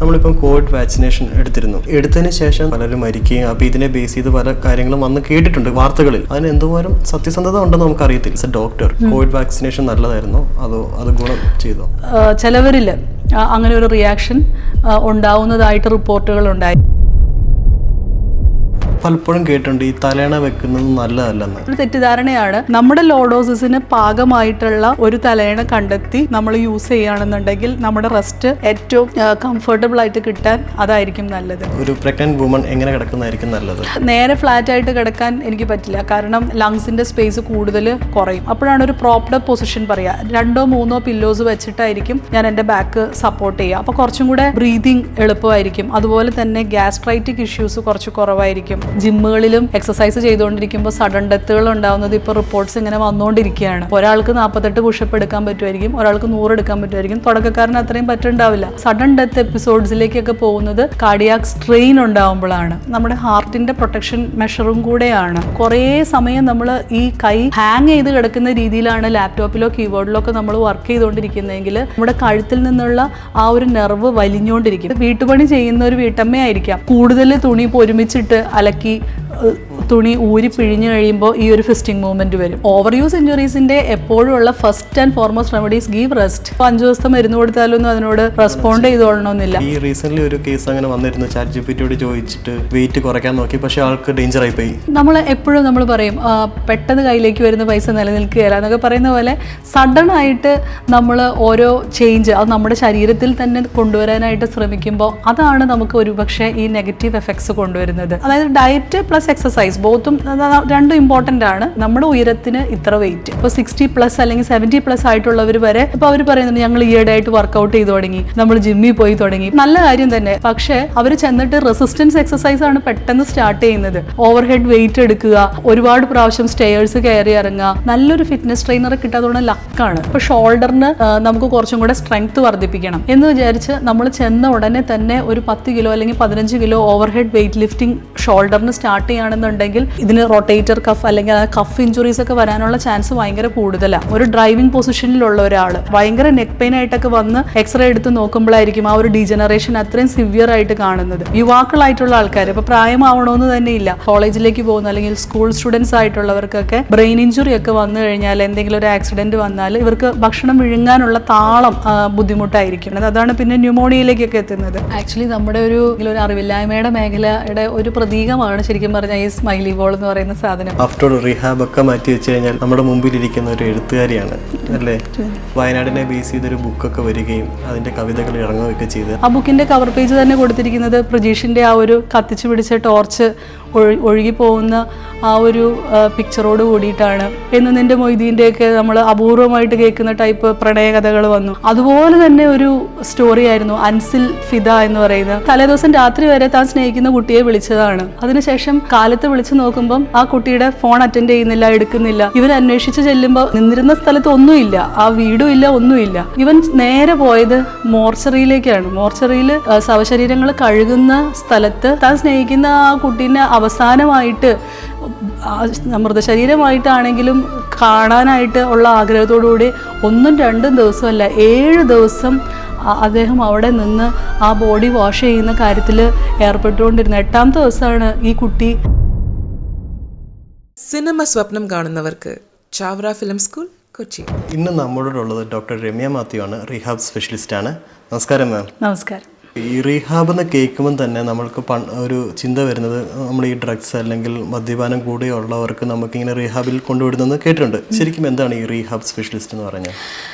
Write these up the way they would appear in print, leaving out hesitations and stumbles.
നമ്മളിപ്പം Covid vaccination എടുത്തതിന് ശേഷം പലരും മരിക്കുകയും അപ്പോൾ ഇതിനെ ബേസ് ചെയ്ത് പല കാര്യങ്ങളും വന്ന് കേട്ടിട്ടുണ്ട് വാർത്തകളിൽ. അതിന് എന്തോരം സത്യസന്ധത ഉണ്ടെന്ന് നമുക്ക് അറിയത്തില്ല. ഡോക്ടർ, കോവിഡ് വാക്സിനേഷൻ നല്ലതായിരുന്നോ അതോ അത് ഗുണം ചെയ്തോ? ചിലവരിൽ അങ്ങനെ ഒരു റിയാക്ഷൻ ഉണ്ടാവുന്നതായിട്ട് റിപ്പോർട്ടുകൾ ഉണ്ടായി. പലപ്പോഴും കേട്ടിട്ടുണ്ട് ഈ തലേണ വെക്കുന്നത് നല്ലതല്ലെന്ന്. ഒരു തെറ്റിദ്ധാരണയാണ്. നമ്മുടെ ലോഡോസിന് പാകമായിട്ടുള്ള ഒരു തലേണ കണ്ടെത്തി നമ്മൾ യൂസ് ചെയ്യുകയാണെന്നുണ്ടെങ്കിൽ നമ്മുടെ റെസ്റ്റ് ഏറ്റവും കംഫർട്ടബിൾ ആയിട്ട് കിട്ടാൻ അതായിരിക്കും നല്ലത്. ഒരു പ്രഗ്നന്റ് വുമൺ എങ്ങനെ കിടക്കുന്നതായിരിക്കും നല്ലത്? നേരെ ഫ്ലാറ്റ് ആയിട്ട് കിടക്കാൻ എനിക്ക് പറ്റില്ല, കാരണം ലങ്സിന്റെ സ്പേസ് കൂടുതൽ കുറയും. അപ്പോഴാണ് ഒരു പ്രോപ്പർ പൊസിഷൻ പറയുക. 2 or 3 പില്ലോസ് വെച്ചിട്ടായിരിക്കും ഞാൻ എൻ്റെ ബാക്ക് സപ്പോർട്ട് ചെയ്യുക. അപ്പോൾ കുറച്ചും കൂടെ ബ്രീതിങ് എളുപ്പമായിരിക്കും. അതുപോലെ തന്നെ ഗ്യാസ്ട്രൈറ്റിക് ഇഷ്യൂസ് കുറച്ച് കുറവായിരിക്കും. ജിമ്മുകളിലും എക്സസൈസ് ചെയ്തുകൊണ്ടിരിക്കുമ്പോൾ സഡൻ ഡെത്തുകൾ ഉണ്ടാവുന്നത് ഇപ്പോൾ റിപ്പോർട്ട്സ് ഇങ്ങനെ വന്നുകൊണ്ടിരിക്കുകയാണ്. ഒരാൾക്ക് 48 പുഷപ്പ് എടുക്കാൻ പറ്റുമായിരിക്കും, ഒരാൾക്ക് 100 എടുക്കാൻ പറ്റുമായിരിക്കും. തുടക്കക്കാരന് അത്രയും പറ്റുണ്ടാവില്ല. സഡൻ ഡെത്ത് എപ്പിസോഡ്സിലേക്കൊക്കെ പോകുന്നത് കാർഡിയാക് സ്ട്രെയിൻ ഉണ്ടാവുമ്പോഴാണ്. നമ്മുടെ ഹാർട്ടിന്റെ പ്രൊട്ടക്ഷൻ മെഷറും കൂടെയാണ്. കുറേ സമയം നമ്മൾ ഈ കൈ ഹാങ് ചെയ്ത് കിടക്കുന്ന രീതിയിലാണ് ലാപ്ടോപ്പിലോ കീബോർഡിലോ ഒക്കെ നമ്മൾ വർക്ക് ചെയ്തുകൊണ്ടിരിക്കുന്നതെങ്കിൽ നമ്മുടെ കഴുത്തിൽ നിന്നുള്ള ആ ഒരു നെർവ് വലിഞ്ഞുകൊണ്ടിരിക്കും. വീട്ടുപണി ചെയ്യുന്ന ഒരു വീട്ടമ്മയായിരിക്കാം, കൂടുതൽ തുണി ഒരുമിച്ചിട്ട് അലക്കി തുണി ഊരി പിഴിഞ്ഞു കഴിയുമ്പോൾ ഈ ഒരു ഫിസ്റ്റിംഗ് മൂവ്മെന്റ് വരും. ഓവർ യൂസ് ഇഞ്ചുറീസിന്റെ എപ്പോഴും ഉള്ള first and foremost remedies give rest. 5 ദിവസത്തെ മരുന്ന് കൊടുത്താലൊന്നും അതിനോട് റെസ്പോണ്ട് ചെയ്തോളണമെന്നില്ല. ഈ റീസെന്റ് ഒരു കേസ് അങ്ങനെ വന്നിരുന്നു. ChatGPT ചോദിച്ചിട്ട് വെയിറ്റ് കുറയ്ക്കാൻ നോക്കി, പക്ഷെ ആൾക്ക് ഡേഞ്ചർ ആയി പോയി. നമ്മൾ എപ്പോഴും നമ്മൾ പറയും പെട്ടെന്ന് കയ്യിലേക്ക് വരുന്ന പൈസ നിലനിൽക്കുകയില്ല എന്നൊക്കെ പറയുന്ന പോലെ സഡൻ ആയിട്ട് നമ്മൾ ഓരോ ചേഞ്ച് അത് നമ്മുടെ ശരീരത്തിൽ തന്നെ കൊണ്ടുവരാനായിട്ട് ശ്രമിക്കുമ്പോൾ അതാണ് നമുക്ക് ഒരുപക്ഷെ ഈ നെഗറ്റീവ് എഫക്ട്സ് കൊണ്ടുവരുന്നത്. അതായത് ഡയറ്റ് പ്ലസ് എക്സസൈസ് ബോത്തും രണ്ടും ഇമ്പോർട്ടൻ്റ് ആണ്. നമ്മുടെ ഉയരത്തിന് ഇത്ര വെയിറ്റ്, ഇപ്പോൾ 60+ അല്ലെങ്കിൽ 70+ ആയിട്ടുള്ളവർ വരെ ഇപ്പോൾ അവർ പറയുന്നുണ്ട് ഞങ്ങൾ ഈയിടെയായിട്ട് വർക്കൗട്ട് ചെയ്ത് തുടങ്ങി, നമ്മൾ ജിമ്മിൽ പോയി തുടങ്ങി. നല്ല കാര്യം തന്നെ. പക്ഷേ അവർ ചെന്നിട്ട് റെസിസ്റ്റൻസ് എക്സസൈസ് ആണ് പെട്ടെന്ന് സ്റ്റാർട്ട് ചെയ്യുന്നത്. ഓവർ ഹെഡ് വെയിറ്റ് എടുക്കുക, ഒരുപാട് പ്രാവശ്യം സ്റ്റെയർസ് കയറി ഇറങ്ങുക. നല്ലൊരു ഫിറ്റ്നസ് ട്രെയിനറെ കിട്ടാത്തതുകൊണ്ട് ലക്കാണ്. ഇപ്പോൾ ഷോൾഡറിന് നമുക്ക് കുറച്ചും കൂടെ സ്ട്രെങ്ത് വർദ്ധിപ്പിക്കണം എന്ന് വിചാരിച്ച് നമ്മൾ ചെന്ന ഉടനെ തന്നെ ഒരു 10 കിലോ അല്ലെങ്കിൽ 15 kilo over head weight lifting ഷോൾഡറിന് സ്റ്റാർട്ട് ചെയ്യുകയാണെന്നുണ്ടെങ്കിൽ ഇതിന് റൊട്ടേറ്റർ കഫ് അല്ലെങ്കിൽ കഫ് ഇഞ്ചുറീസ് ഒക്കെ വരാനുള്ള ചാൻസ് ഭയങ്കര കൂടുതലാണ്. ഒരു ഡ്രൈവിംഗ് പൊസിഷനിലുള്ള ഒരാൾ ഭയങ്കര നെക്ക് പെയിൻ ആയിട്ടൊക്കെ വന്ന് എക്സ്റേ എടുത്ത് നോക്കുമ്പോഴായിരിക്കും ആ ഒരു ഡീജനറേഷൻ അത്രയും സിവിയർ ആയിട്ട് കാണുന്നത്. യുവാക്കളായിട്ടുള്ള ആൾക്കാർ, ഇപ്പോൾ പ്രായമാവണമെന്ന് തന്നെ ഇല്ല, കോളേജിലേക്ക് പോകുന്ന അല്ലെങ്കിൽ സ്കൂൾ സ്റ്റുഡൻസ് ആയിട്ടുള്ളവർക്കൊക്കെ ബ്രെയിൻ ഇഞ്ചുറി ഒക്കെ വന്നു കഴിഞ്ഞാൽ, എന്തെങ്കിലും ഒരു ആക്സിഡന്റ് വന്നാൽ ഇവർക്ക് ഭക്ഷണം വിഴുങ്ങാനുള്ള താളം ബുദ്ധിമുട്ടായിരിക്കും. അതാണ് പിന്നെ ന്യൂമോണിയയിലേക്കൊക്കെ എത്തുന്നത്. ആക്ച്വലി നമ്മുടെ ഒരു അറിവില്ലായ്മയുടെ മേഖലയുടെ ഒരു പ്രതീകമാണ് ശരിക്കും പറഞ്ഞാൽ ഈ സ്മൈലി ബോൾ എന്ന് പറയുന്ന സാധനം. ആഫ്റ്റർ റീഹാബ് ഒക്കെ മാറ്റി വെച്ച് കഴിഞ്ഞാൽ നമ്മുടെ മുമ്പിൽ ഇരിക്കുന്ന ഒരു എഴുത്തുകാരിയാണ് അല്ലേ? വയനാടിനെ ബേസ് ചെയ്തൊരു ബുക്കൊക്കെ വരികയും അതിന്റെ കവിതകൾ ഇറങ്ങുകയൊക്കെ ചെയ്ത് ആ ബുക്കിന്റെ കവർ പേജ് തന്നെ കൊടുത്തിരിക്കുന്നത് പ്രജീഷിന്റെ ആ ഒരു കത്തിച്ചു പിടിച്ച ടോർച്ച് ഒഴുകി പോകുന്ന ആ ഒരു പിക്ചറോട് കൂടിയിട്ടാണ്. എന്ന് നിന്റെ മൊയ്തീൻ്റെയൊക്കെ നമ്മൾ അപൂർവമായിട്ട് കേൾക്കുന്ന ടൈപ്പ് പ്രണയകഥകൾ വന്നു. അതുപോലെ തന്നെ ഒരു സ്റ്റോറി ആയിരുന്നു അൻസിൽ ഫിദ എന്ന് പറയുന്നത്. തലേദിവസം രാത്രി വരെ താൻ സ്നേഹിക്കുന്ന കുട്ടിയെ വിളിച്ചതാണ്. അതിനുശേഷം കാലത്ത് വിളിച്ചു നോക്കുമ്പം ആ കുട്ടിയുടെ ഫോൺ അറ്റൻഡ് ചെയ്യുന്നില്ല, എടുക്കുന്നില്ല. ഇവൻ അന്വേഷിച്ച് ചെല്ലുമ്പോൾ നിന്നിരുന്ന സ്ഥലത്ത് ഒന്നുമില്ല, ആ വീടും ഇല്ല, ഒന്നുമില്ല. ഇവൻ നേരെ പോയത് മോർച്ചറിയിലേക്കാണ്. മോർച്ചറിയിൽ ശവശരീരങ്ങൾ കഴുകുന്ന സ്ഥലത്ത് താൻ സ്നേഹിക്കുന്ന ആ കുട്ടീനെ അവസാനമായിട്ട് മൃതശരീരമായിട്ടാണെങ്കിലും കാണാനായിട്ട് ഉള്ള ആഗ്രഹത്തോടുകൂടി 1-2 ദിവസമല്ല 7 ദിവസം അദ്ദേഹം അവിടെ നിന്ന് ആ ബോഡി വാഷ് ചെയ്യുന്ന കാര്യത്തിൽ ഏർപ്പെട്ടുകൊണ്ടിരുന്നു. 8ാമത്തെ ദിവസമാണ് ഈ കുട്ടി. സിനിമ സ്വപ്നം കാണുന്നവർക്ക് ചാവറ ഫിലിം സ്കൂൾ, കൊച്ചി. ഇന്ന് നമ്മളോടുള്ളത് ഡോക്ടർ രമ്യ മാത്യു ആണ്, റീഹാബ് സ്പെഷ്യലിസ്റ്റ് ആണ്. നമസ്കാരം മാം. നമസ്കാരം. ഈ റീഹാബ് എന്ന് കേൾക്കുമ്പോൾ തന്നെ നമ്മൾക്ക് ഒരു ചിന്ത വരുന്നത് നമ്മൾ ഈ ഡ്രഗ്സ് അല്ലെങ്കിൽ മദ്യപാനം കൂടെയുള്ളവർക്ക് നമുക്കിങ്ങനെ റീഹാബിൽ കൊണ്ടുവിടുന്നത് കേട്ടിട്ടുണ്ട്. ശരിക്കും എന്താണ് ഈ റീഹാബ് സ്പെഷ്യലിസ്റ്റ് എന്ന് പറഞ്ഞാൽ?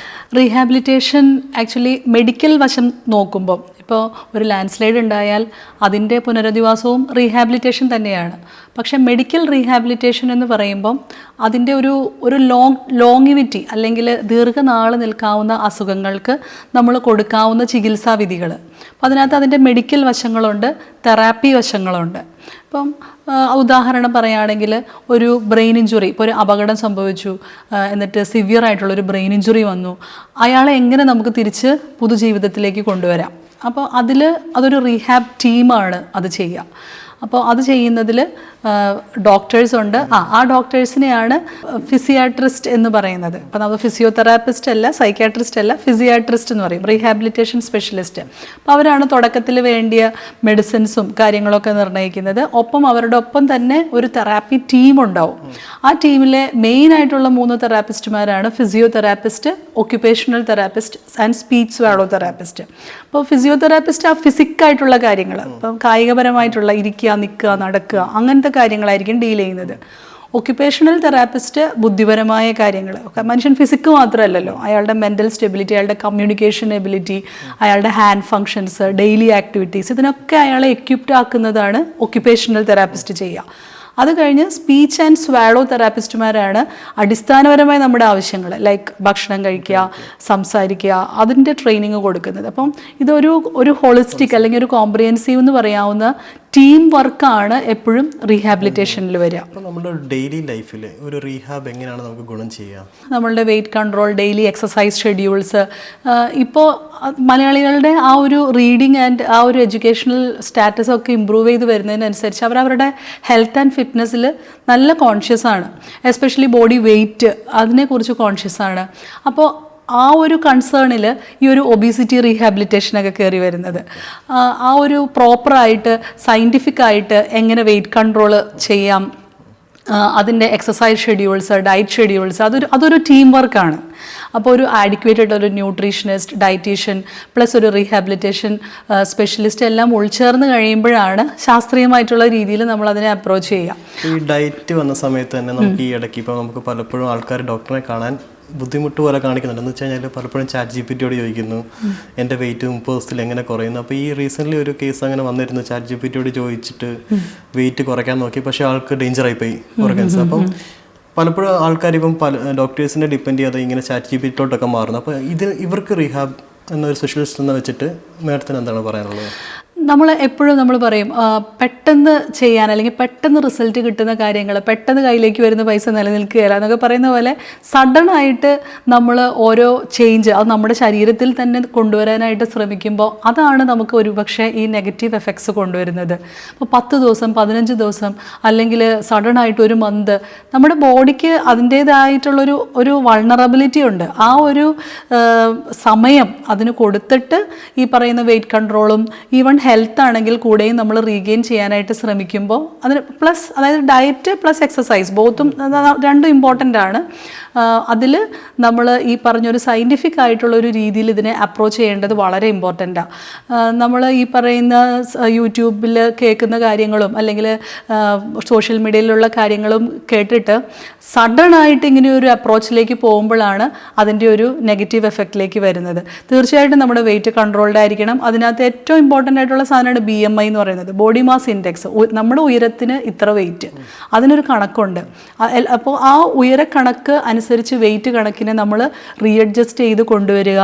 റീഹാബിലിറ്റേഷൻ ആക്ച്വലി മെഡിക്കൽ വശം നോക്കുമ്പോൾ ഇപ്പോൾ ഒരു ലാൻഡ് സ്ലൈഡ് ഉണ്ടായാൽ അതിൻ്റെ പുനരധിവാസവും റീഹാബിലിറ്റേഷൻ തന്നെയാണ്. പക്ഷേ മെഡിക്കൽ റീഹാബിലിറ്റേഷൻ എന്ന് പറയുമ്പം അതിൻ്റെ ഒരു ലോങ്ങിവിറ്റി അല്ലെങ്കിൽ ദീർഘനാൾ നിൽക്കാവുന്ന അസുഖങ്ങൾക്ക് നമ്മൾ കൊടുക്കാവുന്ന ചികിത്സാ വിധികൾ. അപ്പോൾ അതിനകത്ത് അതിൻ്റെ മെഡിക്കൽ വശങ്ങളുണ്ട്, തെറാപ്പി വശങ്ങളുണ്ട്. ഇപ്പം ഉദാഹരണം പറയുകയാണെങ്കിൽ ഒരു ബ്രെയിൻ ഇഞ്ചുറി, ഇപ്പോൾ ഒരു അപകടം സംഭവിച്ചു, എന്നിട്ട് സിവിയർ ആയിട്ടുള്ളൊരു ബ്രെയിൻ ഇഞ്ചുറി വന്നു, അയാളെ എങ്ങനെ നമുക്ക് തിരിച്ച് പുതുജീവിതത്തിലേക്ക് കൊണ്ടുവരാം. അപ്പോൾ അതൊരു റീഹാബ് ടീമാണ് അത് ചെയ്യുക. അപ്പോൾ അത് ചെയ്യുന്നതിൽ ഡോക്ടേഴ്സ് ഉണ്ട്. ആ ഡോക്ടേഴ്സിനെയാണ് ഫിസിയാട്രിസ്റ്റ് എന്ന് പറയുന്നത്. അപ്പോൾ നമ്മൾ ഫിസിയോതെറാപ്പിസ്റ്റ് അല്ല, സൈക്യാട്രിസ്റ്റ് അല്ല, ഫിസിയാട്രിസ്റ്റ് എന്ന് പറയും, റീഹാബിലിറ്റേഷൻ സ്പെഷ്യലിസ്റ്റ്. അപ്പോൾ അവരാണ് തുടക്കത്തിൽ വേണ്ടിയ മെഡിസിൻസും കാര്യങ്ങളൊക്കെ നിർണ്ണയിക്കുന്നത്. ഒപ്പം അവരുടെ ഒപ്പം തന്നെ ഒരു തെറാപ്പി ടീം ഉണ്ടാവും. ആ ടീമിലെ മെയിൻ ആയിട്ടുള്ള 3 തെറാപ്പിസ്റ്റുമാരാണ് physiotherapist, occupational therapist and speech swallow therapist. അപ്പോൾ ഫിസിയോതെറാപ്പിസ്റ്റ് ആ ഫിസിക്കായിട്ടുള്ള കാര്യങ്ങൾ, ഇപ്പം കായികപരമായിട്ടുള്ള ഇരിക്കുക, നിൽക്കുക, നടക്കുക, അങ്ങനത്തെ കാര്യങ്ങളായിരിക്കും ഡീൽ ചെയ്യുന്നത്. ഒക്യുപേഷണൽ തെറാപ്പിസ്റ്റ് ബുദ്ധിപരമായ കാര്യങ്ങൾ, മനുഷ്യൻ ഫിസിക്ക് മാത്രമല്ലല്ലോ, അയാളുടെ മെൻ്റൽ സ്റ്റെബിലിറ്റി, അയാളുടെ കമ്മ്യൂണിക്കേഷൻ എബിലിറ്റി, അയാളുടെ ഹാൻഡ് ഫങ്ഷൻസ്, ഡെയിലി ആക്ടിവിറ്റീസ്, ഇതിനൊക്കെ അയാളെ എക്യുപ്ഡ് ആക്കുന്നതാണ് ഒക്യുപേഷണൽ തെറാപ്പിസ്റ്റ് ചെയ്യുക. അത് കഴിഞ്ഞ് സ്പീച്ച് ആൻഡ് സ്വാളോ തെറാപ്പിസ്റ്റുമാരാണ് അടിസ്ഥാനപരമായി നമ്മുടെ ആവശ്യങ്ങൾ ലൈക്ക് ഭക്ഷണം കഴിക്കുക, സംസാരിക്കുക, അതിൻ്റെ ട്രെയിനിങ് കൊടുക്കുന്നത്. അപ്പം ഇതൊരു ഹോളിസ്റ്റിക് അല്ലെങ്കിൽ ഒരു കോംപ്രിഹെൻസീവ് എന്ന് പറയാവുന്ന ടീം വർക്കാണ് എപ്പോഴും റീഹാബിലിറ്റേഷനിൽ വരിക. അപ്പോൾ നമ്മുടെ ഡെയിലി ലൈഫിൽ ഒരു റീഹാബ് എങ്ങനെയാണ് നമുക്ക് ഗുണം ചെയ്യുക? നമ്മളുടെ wait control, daily exercise schedules. ഇപ്പോൾ മലയാളികളുടെ ആ ഒരു റീഡിങ് ആൻഡ് ആ ഒരു എഡ്യൂക്കേഷണൽ സ്റ്റാറ്റസ് ഒക്കെ ഇമ്പ്രൂവ് ചെയ്ത് വരുന്നതിനനുസരിച്ച് അവരവരുടെ ഹെൽത്ത് ആൻഡ് ഫിറ്റ്നസ്സിൽ നല്ല കോൺഷ്യസ് ആണ്. എസ്പെഷ്യലി ബോഡി വെയ്റ്റ്, അതിനെക്കുറിച്ച് കോൺഷ്യസ് ആണ്. അപ്പോൾ ആ ഒരു കൺസേണിൽ ഈ ഒരു ഒബീസിറ്റി റീഹാബിലിറ്റേഷനൊക്കെ കയറി വരുന്നത്. ആ ഒരു പ്രോപ്പറായിട്ട് സയൻറ്റിഫിക്കായിട്ട് എങ്ങനെ വെയിറ്റ് കൺട്രോൾ ചെയ്യാം, അതിൻ്റെ എക്സസൈസ് ഷെഡ്യൂൾസ്, ഡയറ്റ് ഷെഡ്യൂൾസ്, അതൊരു ടീം വർക്കാണ്. അപ്പോൾ ഒരു ആഡിക്വേറ്റ് ആയിട്ടൊരു ന്യൂട്രീഷനിസ്റ്റ്, ഡയറ്റീഷ്യൻ പ്ലസ് ഒരു റീഹാബിലിറ്റേഷൻ സ്പെഷ്യലിസ്റ്റ് എല്ലാം ഉൾച്ചേർന്ന് കഴിയുമ്പോഴാണ് ശാസ്ത്രീയമായിട്ടുള്ള രീതിയിൽ നമ്മൾ അതിനെ അപ്രോച്ച് ചെയ്യുക. ഈ ഡയറ്റ് വന്ന സമയത്ത് തന്നെ നമുക്ക് ഈ ഇടയ്ക്ക് ഇപ്പോൾ നമുക്ക് പലപ്പോഴും ആൾക്കാർ ഡോക്ടറെ കാണാൻ ബുദ്ധിമുട്ട് പോലെ കാണിക്കുന്നുണ്ട്. എന്ന് വെച്ച് കഴിഞ്ഞാൽ പലപ്പോഴും ChatGPT ചോദിക്കുന്നു എൻ്റെ വെയിറ്റ് 30 ദിവസത്തിൽ എങ്ങനെ കുറയുന്നു. അപ്പോൾ ഈ റീസെൻ്റ്ലി ഒരു കേസ് അങ്ങനെ വന്നിരുന്നു. ChatGPT ചോദിച്ചിട്ട് വെയിറ്റ് കുറയ്ക്കാൻ നോക്കി, പക്ഷേ ആൾക്ക് ഡേഞ്ചറായി പോയി ഓർഗൻസ്. അപ്പം പലപ്പോഴും ആൾക്കാർ ഇപ്പം ഡോക്ടേഴ്സിനെ ഡിപ്പെൻഡ് ചെയ്യാതെ ഇങ്ങനെ ChatGPT മാറുന്നു. അപ്പോൾ ഇവർക്ക് റീഹാബ് എന്നൊരു സ്പെഷ്യലിസ്റ്റ് എന്ന് വെച്ചിട്ട് മാഡത്തിന് എന്താണ് പറയാനുള്ളത്? നമ്മൾ പറയും പെട്ടെന്ന് ചെയ്യാൻ അല്ലെങ്കിൽ പെട്ടെന്ന് റിസൾട്ട് കിട്ടുന്ന കാര്യങ്ങൾ, പെട്ടെന്ന് കയ്യിലേക്ക് വരുന്ന പൈസ നിലനിൽക്കുകയില്ല എന്നൊക്കെ പറയുന്ന പോലെ സഡൻ ആയിട്ട് നമ്മൾ ഓരോ ചേഞ്ച് അത് നമ്മുടെ ശരീരത്തിൽ തന്നെ കൊണ്ടുവരാനായിട്ട് ശ്രമിക്കുമ്പോൾ അതാണ് നമുക്ക് ഒരുപക്ഷെ ഈ നെഗറ്റീവ് എഫക്ട്സ് കൊണ്ടുവരുന്നത്. അപ്പോൾ 10 ദിവസം 15 ദിവസം അല്ലെങ്കിൽ സഡൻ ആയിട്ട് ഒരു മന്ത് നമ്മുടെ ബോഡിക്ക് അതിൻ്റേതായിട്ടുള്ളൊരു വൾണറബിലിറ്റി ഉണ്ട്. ആ ഒരു സമയം അതിന് കൊടുത്തിട്ട് ഈ പറയുന്ന വെയിറ്റ് കൺട്രോളും ഈവൻ ഹെൽത്ത് ആണെങ്കിൽ കൂടെയും നമ്മൾ റീഗെയിൻ ചെയ്യാനായിട്ട് ശ്രമിക്കുമ്പോൾ അതിന് പ്ലസ്, അതായത് ഡയറ്റ് പ്ലസ് എക്സസൈസ് ബോത്തും രണ്ടും ഇമ്പോർട്ടൻ്റ് ആണ്. അതിൽ നമ്മൾ ഈ പറഞ്ഞൊരു സയൻറ്റിഫിക് ആയിട്ടുള്ളൊരു രീതിയിൽ ഇതിനെ അപ്രോച്ച് ചെയ്യേണ്ടത് വളരെ ഇമ്പോർട്ടൻ്റാണ്. നമ്മൾ ഈ പറയുന്ന യൂട്യൂബിൽ കേൾക്കുന്ന കാര്യങ്ങളും അല്ലെങ്കിൽ സോഷ്യൽ മീഡിയയിലുള്ള കാര്യങ്ങളും കേട്ടിട്ട് സഡനായിട്ട് ഇങ്ങനെ ഒരു അപ്രോച്ചിലേക്ക് പോകുമ്പോഴാണ് അതിൻ്റെ ഒരു നെഗറ്റീവ് എഫക്റ്റിലേക്ക് വരുന്നത്. തീർച്ചയായിട്ടും നമ്മുടെ വെയിറ്റ് കൺട്രോൾഡ് ആയിരിക്കണം. അതിനകത്ത് ഏറ്റവും ഇമ്പോർട്ടൻ്റ് ആയിട്ടുള്ള സാധനമാണ് BMI എന്ന് പറയുന്നത്, ബോഡി മാസ് ഇൻഡെക്സ്. നമ്മുടെ ഉയരത്തിന് ഇത്ര വെയിറ്റ്, അതിനൊരു കണക്കുണ്ട്. അപ്പോൾ ആ ഉയരക്കണക്ക് അനുസരിച്ച് വെയിറ്റ് കണക്കിനെ നമ്മൾ റീഅഡ്ജസ്റ്റ് ചെയ്ത് കൊണ്ടുവരിക,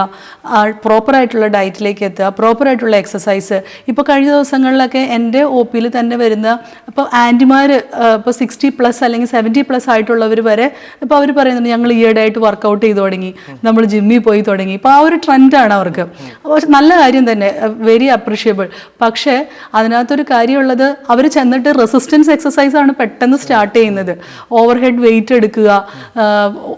പ്രോപ്പറായിട്ടുള്ള ഡയറ്റിലേക്ക് എത്തുക, പ്രോപ്പറായിട്ടുള്ള എക്സസൈസ്. ഇപ്പോൾ കഴിഞ്ഞ ദിവസങ്ങളിലൊക്കെ എൻ്റെ OPയിൽ തന്നെ വരുന്ന ഇപ്പോൾ ആൻറ്റിമാർ ഇപ്പോൾ 60+ അല്ലെങ്കിൽ 70+ ആയിട്ടുള്ളവർ വരെ ഇപ്പോൾ അവർ പറയുന്നുണ്ട് ഞങ്ങൾ ഈയിടെയായിട്ട് വർക്കൗട്ട് ചെയ്ത് തുടങ്ങി, നമ്മൾ ജിമ്മിൽ പോയി തുടങ്ങി. ഇപ്പോൾ ആ ഒരു ട്രെൻഡാണ് അവർക്ക്. അപ്പോൾ നല്ല കാര്യം തന്നെ, വെരി അപ്രിഷ്യബിൾ. പക്ഷേ അതിനകത്തൊരു കാര്യമുള്ളത്, അവർ ചെന്നിട്ട് റെസിസ്റ്റൻസ് എക്സസൈസാണ് പെട്ടെന്ന് സ്റ്റാർട്ട് ചെയ്യുന്നത്. ഓവർ ഹെഡ് വെയിറ്റ് എടുക്കുക,